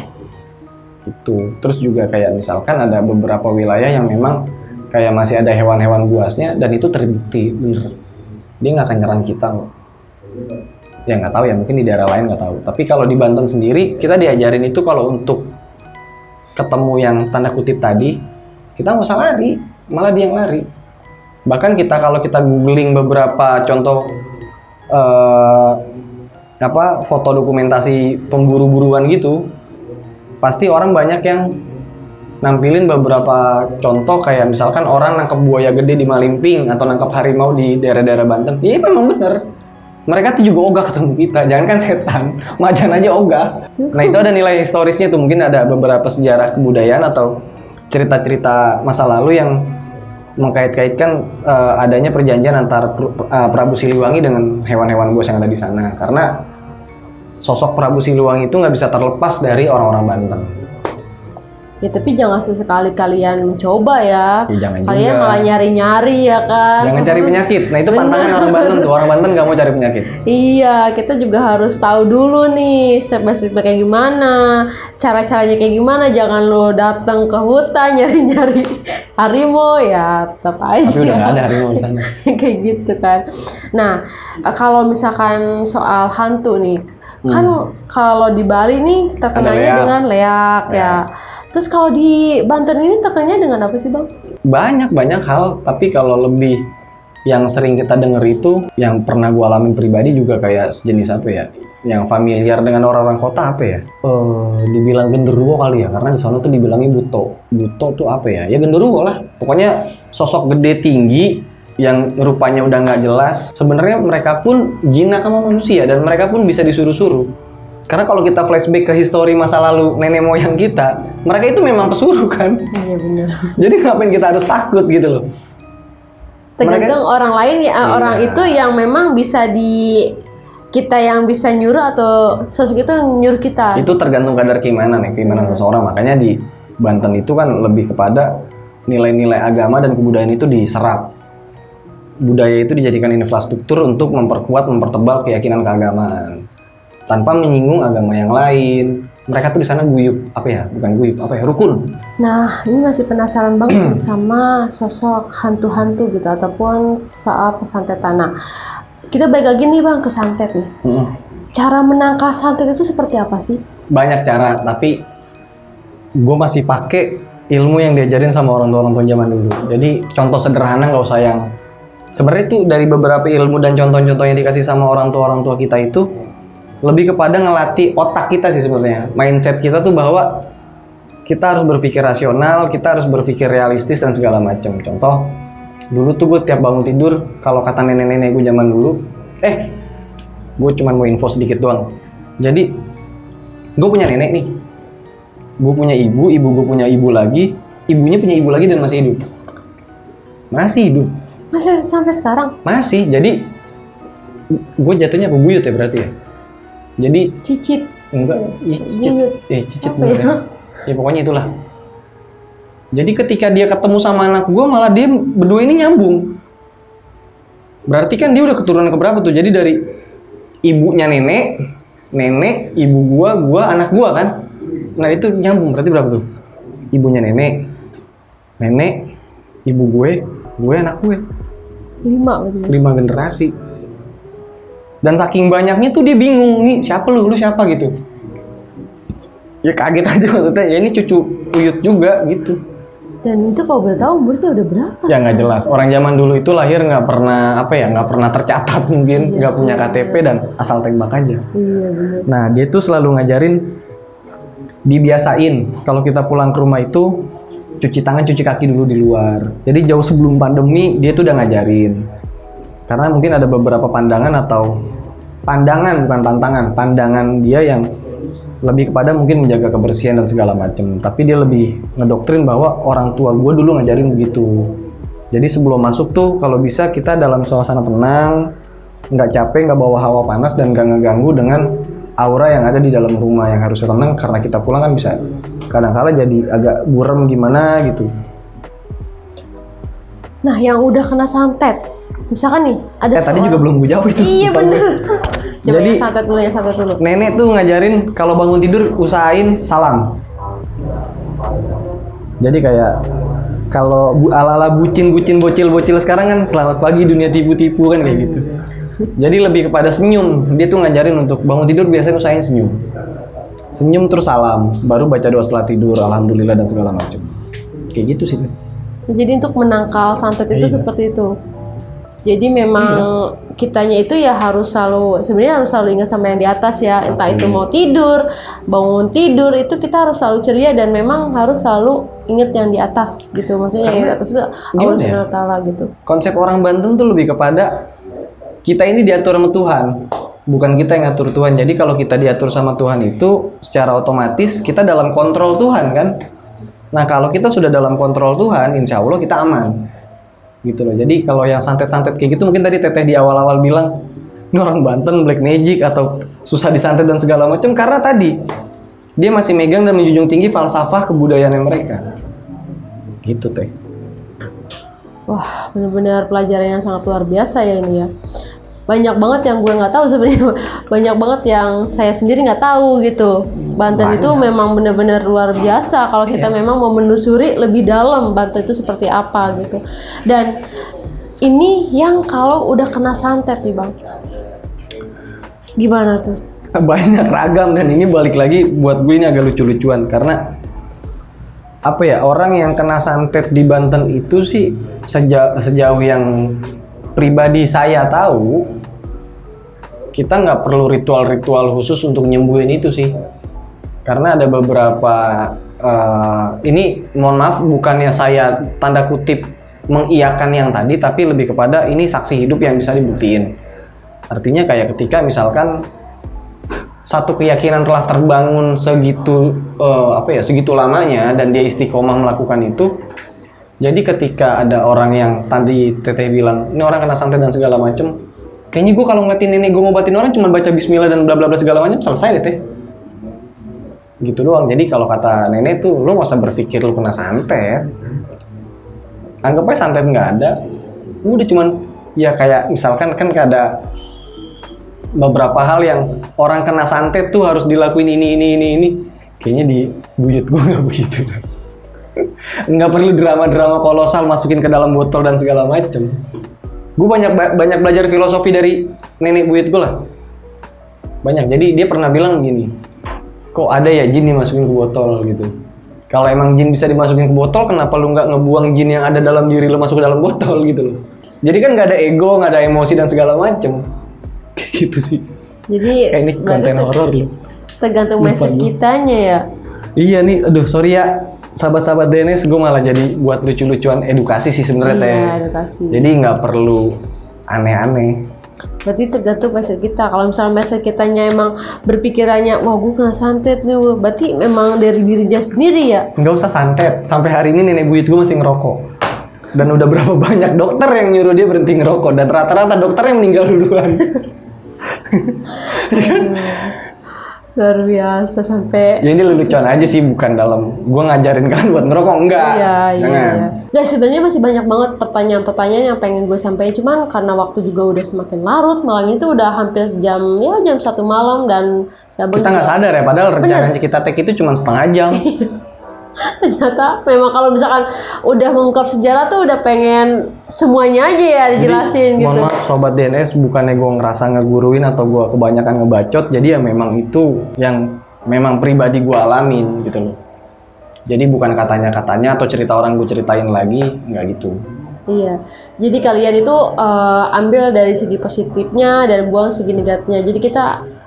Gitu. Terus juga kayak misalkan ada beberapa wilayah yang memang kayak masih ada hewan-hewan buasnya, dan itu terbukti bener. Dia nggak akan nyerang kita kok. Ya nggak tahu ya, mungkin di daerah lain nggak tahu. Tapi kalau di Banten sendiri, kita diajarin itu kalau untuk ketemu yang tanda kutip tadi, kita nggak usah lari, malah dia yang lari. Bahkan kalau kita googling beberapa contoh foto dokumentasi pemburu-buruan gitu, pasti orang banyak yang nampilin beberapa contoh kayak misalkan orang nangkep buaya gede di Malimping atau nangkep harimau di daerah-daerah Banten. Iya memang bener. Mereka tuh juga ogah ketemu kita, jangankan setan, macan aja ogah. Nah itu ada nilai historisnya tuh, mungkin ada beberapa sejarah kebudayaan atau cerita-cerita masa lalu yang mengkait-kaitkan adanya perjanjian antara Prabu Siliwangi dengan hewan-hewan buas yang ada di sana. Karena sosok Prabu Siliwangi itu nggak bisa terlepas dari orang-orang Banten. Ya tapi jangan sesekali kalian mencoba ya. Ya, jangan Kalian juga. malah nyari-nyari ya kan. Jangan cari penyakit. Nah itu pantangan orang Banten tuh. Orang Banten nggak mau cari penyakit. Iya, kita juga harus tahu dulu nih step by step kayak gimana, cara-caranya kayak gimana. Jangan lo datang ke hutan nyari-nyari harimau ya, tetap aja. Tapi udah nggak ada harimau di sana. Kayak gitu kan. Nah, kalau misalkan soal hantu nih, kan kalau di Bali nih terkenalnya leak. dengan leak ya. Terus kalau di Banten ini terkenalnya dengan apa sih, Bang? Banyak hal, tapi kalau lebih yang sering kita denger itu, yang pernah gue alamin pribadi juga kayak sejenis apa ya, yang familiar dengan orang-orang kota apa ya? Dibilang genderuwo kali ya, karena di sana tuh dibilangnya buto. Buto tuh apa ya? Ya genderuwo lah. Pokoknya sosok gede tinggi yang rupanya udah nggak jelas. Sebenarnya mereka pun jinak sama manusia dan mereka pun bisa disuruh-suruh. Karena kalau kita flashback ke histori masa lalu nenek moyang kita, mereka itu memang pesuruh kan. Iya benar. Jadi ngapain kita harus takut gitu loh. Tergantung orang lain ya, Iya. orang itu yang memang bisa kita yang bisa nyuruh atau sosok itu nyuruh kita. Itu tergantung kadar keimanan seseorang. Makanya di Banten itu kan lebih kepada nilai-nilai agama dan kebudayaan itu diserap. Budaya itu dijadikan infrastruktur untuk memperkuat, mempertebal keyakinan keagamaan tanpa menyinggung agama yang lain. Mereka tuh di sana guyup, rukun. Nah, ini masih penasaran banget nih sama sosok hantu-hantu gitu ataupun soal pesantetan. Nah, kita balik lagi nih Bang ke santet nih. Cara menangkal santet itu seperti apa sih? Banyak cara, tapi gue masih pakai ilmu yang diajarin sama orang tua zaman dulu. Jadi contoh sederhana, nggak usah yang sebenarnya tuh dari beberapa ilmu dan contoh-contoh yang dikasih sama orang tua kita itu lebih kepada ngelatih otak kita sih sebenarnya. Mindset kita tuh bahwa kita harus berpikir rasional, kita harus berpikir realistis dan segala macam. Contoh, dulu tuh gue tiap bangun tidur, kalau kata nenek-nenek gue zaman dulu, gue cuma mau info sedikit doang. Jadi, gue punya nenek nih, gue punya ibu gue punya ibu lagi, ibunya punya ibu lagi dan masih hidup. Masih hidup. Masih sampai sekarang? Masih, jadi gue jatuhnya bebuyut ya berarti ya. Jadi Cicit. enggak, cicit Apa bener ya? Ya pokoknya itulah. Jadi ketika dia ketemu sama anak gue, malah dia berdua ini nyambung. Berarti kan dia udah keturunan keberapa tuh? Jadi dari ibunya nenek, ibu gua, anak gua kan. Nah itu nyambung, berarti berapa tuh? Ibunya nenek, ibu gue, anak gue. 5 berarti. 5 generasi. Dan saking banyaknya tuh dia bingung, nih siapa lu siapa gitu. Ya kaget aja maksudnya, ya ini cucu Uyut juga gitu. Dan itu kalau boleh tahu umurnya udah berapa? Ya nggak jelas, orang zaman dulu itu lahir nggak pernah tercatat mungkin, nggak punya KTP dan asal tembak aja. Iya benar. Nah dia tuh selalu ngajarin, dibiasain kalau kita pulang ke rumah itu cuci tangan, cuci kaki dulu di luar. Jadi jauh sebelum pandemi dia tuh udah ngajarin. Karena mungkin ada beberapa pandangan dia yang lebih kepada mungkin menjaga kebersihan dan segala macam. Tapi dia lebih ngedoktrin bahwa orang tua gue dulu ngajarin begitu. Jadi sebelum masuk tuh kalau bisa kita dalam suasana tenang, nggak capek, nggak bawa hawa panas dan nggak ngeganggu dengan aura yang ada di dalam rumah yang harusnya tenang, karena kita pulang kan bisa kadang-kala jadi agak buram gimana gitu. Nah, yang udah kena santet, misalkan nih ada Tadi juga belum gue jawab itu. Iya bener. Coba Jadi, yang santet dulu. Nenek tuh ngajarin kalau bangun tidur usahain salam. Jadi kayak kalau ala-ala bucin bocil sekarang kan selamat pagi dunia tipu-tipu kan kayak gitu. Jadi lebih kepada senyum. Dia tuh ngajarin untuk bangun tidur biasanya usahain senyum. Senyum terus salam, baru baca doa setelah tidur, alhamdulillah dan segala macam. Kayak gitu sih. Jadi untuk menangkal santet itu Iya. seperti itu. Jadi memang kitanya itu ya harus selalu ingat sama yang di atas ya. Entah itu mau tidur, bangun tidur, itu kita harus selalu ceria dan memang harus selalu ingat yang di atas gitu. Maksudnya yang di atas itu Allah Subhanahu wa Ta'ala gitu. Konsep orang Banten tuh lebih kepada kita ini diatur sama Tuhan, bukan kita yang ngatur Tuhan. Jadi kalau kita diatur sama Tuhan itu secara otomatis kita dalam kontrol Tuhan kan. Nah kalau kita sudah dalam kontrol Tuhan, insya Allah kita aman gitu loh. Jadi kalau yang santet-santet kayak gitu, mungkin tadi Teteh di awal-awal bilang ini orang Banten black magic atau susah disantet dan segala macam, karena tadi dia masih megang dan menjunjung tinggi falsafah kebudayaan mereka. Gitu teh. Wah, benar-benar pelajaran yang sangat luar biasa ya ini ya. Banyak banget yang gue nggak tahu sebenarnya. Banyak banget yang saya sendiri nggak tahu gitu. Banten itu memang benar-benar luar biasa kalau kita memang mau menelusuri lebih dalam Banten itu seperti apa gitu. Dan ini yang kalau udah kena santet nih Bang, gimana tuh? Banyak ragam, dan ini balik lagi buat gue ini agak lucu-lucuan karena apa ya, orang yang kena santet di Banten itu sih sejauh yang pribadi saya tahu, kita nggak perlu ritual-ritual khusus untuk nyembuhin itu sih, karena ada beberapa ini mohon maaf bukannya saya tanda kutip mengiyakan yang tadi, tapi lebih kepada ini saksi hidup yang bisa dibuktiin. Artinya kayak ketika misalkan satu keyakinan telah terbangun segitu segitu lamanya dan dia istiqomah melakukan itu, jadi ketika ada orang yang tadi teteh bilang ini orang kena santet dan segala macem, kayaknya gue kalau ngeliatin nenek gue ngobatin orang cuma baca bismillah dan bla bla bla segala macam, selesai deh teh, gitu doang. Jadi kalau kata nenek tuh lo gak usah berpikir lo kena santet, anggap aja santet nggak ada, udah cuman ya kayak misalkan kan ada beberapa hal yang orang kena santet tuh harus dilakuin ini. Kayaknya di buyut gue nggak begitu. Nggak perlu drama-drama kolosal masukin ke dalam botol dan segala macem. Gue banyak belajar filosofi dari nenek buyut gue lah. Banyak. Jadi dia pernah bilang gini, kok ada ya jin dimasukin ke botol gitu. Kalau emang jin bisa dimasukin ke botol, kenapa lu nggak ngebuang jin yang ada dalam diri lu masuk ke dalam botol gitu loh. Jadi kan nggak ada ego, nggak ada emosi dan segala macem. Gitu sih. Jadi kayak ini konten horor loh. Tergantung mindset kitanya ya. Iya nih, aduh sorry ya sahabat-sahabat DNS, gue malah jadi buat lucu-lucuan edukasi sih sebenarnya teh. Iya, edukasi. Jadi nggak perlu aneh-aneh. Berarti tergantung mindset kita. Kalau misalnya mindset kitanya emang berpikirannya, wah gue kena santet nih, berarti memang dari dirinya sendiri ya. Nggak usah santet. Sampai hari ini nenek buyut gue masih ngerokok. Dan udah berapa banyak dokter yang nyuruh dia berhenti ngerokok, dan rata-rata dokter yang meninggal duluan. Luar biasa sampai. Ya ini lelucon aja sih, bukan dalam gue ngajarin kalian buat ngerokok, enggak. Iya. Jangan. Guys, sebenarnya masih banyak banget pertanyaan-pertanyaan yang pengen gue sampaikan, cuman karena waktu juga udah semakin larut, malam ini tuh udah hampir jam 1 malam dan kita nggak sadar ya, padahal rencana kita take itu cuma setengah jam. Ternyata memang kalau misalkan udah mengungkap sejarah tuh udah pengen semuanya aja ya dijelasin. Jadi, gitu. Mohon maaf sobat DNS, bukannya gue ngerasa ngeguruin atau gue kebanyakan ngebacot, jadi ya memang itu yang memang pribadi gue alamin gitu loh. Jadi bukan katanya atau cerita orang gue ceritain lagi, nggak gitu. Iya, jadi kalian itu ambil dari segi positifnya dan buang segi negatifnya. Jadi kita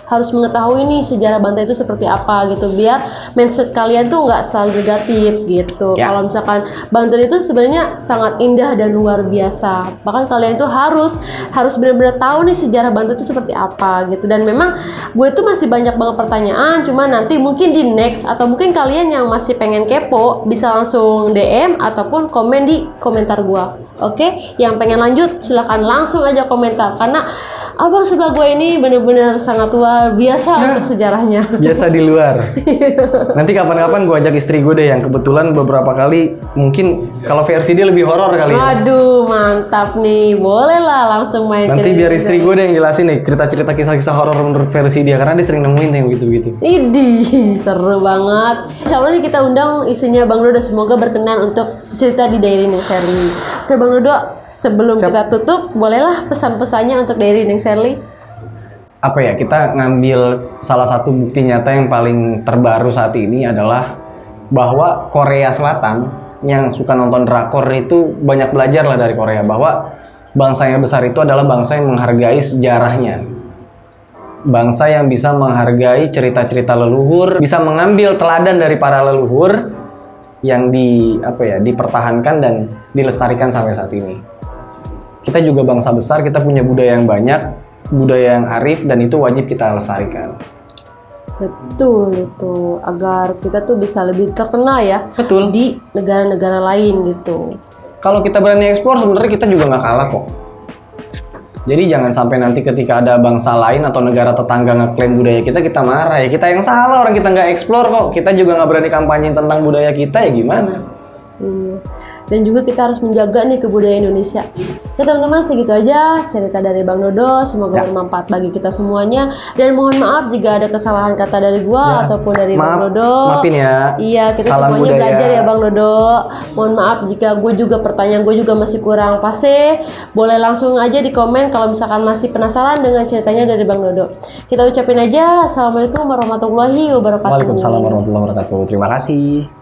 harus mengetahui nih sejarah Banten itu seperti apa gitu, biar mindset kalian tuh nggak selalu negatif gitu. Kalau misalkan Banten itu sebenarnya sangat indah dan luar biasa, bahkan kalian itu harus benar-benar tahu nih sejarah Banten itu seperti apa gitu. Dan memang gue tuh masih banyak banget pertanyaan, cuma nanti mungkin di next, atau mungkin kalian yang masih pengen kepo bisa langsung DM ataupun komen di komentar gue. Oke, yang pengen lanjut silahkan langsung aja komentar, karena abang sebelah gue ini bener-bener sangat luar biasa untuk sejarahnya. Biasa di luar. Nanti kapan-kapan gue ajak istri gue deh, yang kebetulan beberapa kali mungkin kalau versi dia lebih horor kali ya. Aduh, mantap nih, boleh lah langsung main. Nanti biar istri gue deh yang jelasin nih cerita-cerita kisah-kisah horor menurut versi dia, karena dia sering nemuin yang gitu-gitu. Idih, seru banget. Insya Allah nih kita undang istrinya Bang Dodo, semoga berkenan untuk cerita di Diary Neng Sherly. Oke Bang Dodo, sebelum kita tutup, bolehlah pesan-pesannya untuk Diary Neng Sherly. Apa ya, kita ngambil salah satu bukti nyata yang paling terbaru saat ini adalah bahwa Korea Selatan yang suka nonton drakor itu banyak belajar lah dari Korea, bahwa bangsa yang besar itu adalah bangsa yang menghargai sejarahnya, bangsa yang bisa menghargai cerita-cerita leluhur, bisa mengambil teladan dari para leluhur yang dipertahankan dan dilestarikan sampai saat ini. Kita juga bangsa besar, kita punya budaya yang banyak, budaya yang arif, dan itu wajib kita lestarikan. Betul itu, agar kita tuh bisa lebih terkenal ya. Betul. Di negara-negara lain gitu. Kalau kita berani ekspor, sebenarnya kita juga nggak kalah kok. Jadi jangan sampai nanti ketika ada bangsa lain atau negara tetangga ngeklaim budaya kita marah. Ya kita yang salah, orang kita nggak explore kok. Kita juga nggak berani kampanye tentang budaya kita, ya gimana? Dan juga kita harus menjaga nih kebudayaan Indonesia. Oke teman-teman, segitu aja cerita dari Bang Dodo. Semoga bermanfaat bagi kita semuanya. Dan mohon maaf jika ada kesalahan kata dari gua ataupun dari Bang Dodo. Maafin ya. Iya, kita Salam semuanya budaya. belajar ya Bang Dodo. Mohon maaf jika gue juga pertanyaan gue juga masih kurang pase. Boleh langsung aja di komen kalau misalkan masih penasaran dengan ceritanya dari Bang Dodo. Kita ucapin aja Assalamualaikum warahmatullahi wabarakatuh. Waalaikumsalam warahmatullahi wabarakatuh. Terima kasih.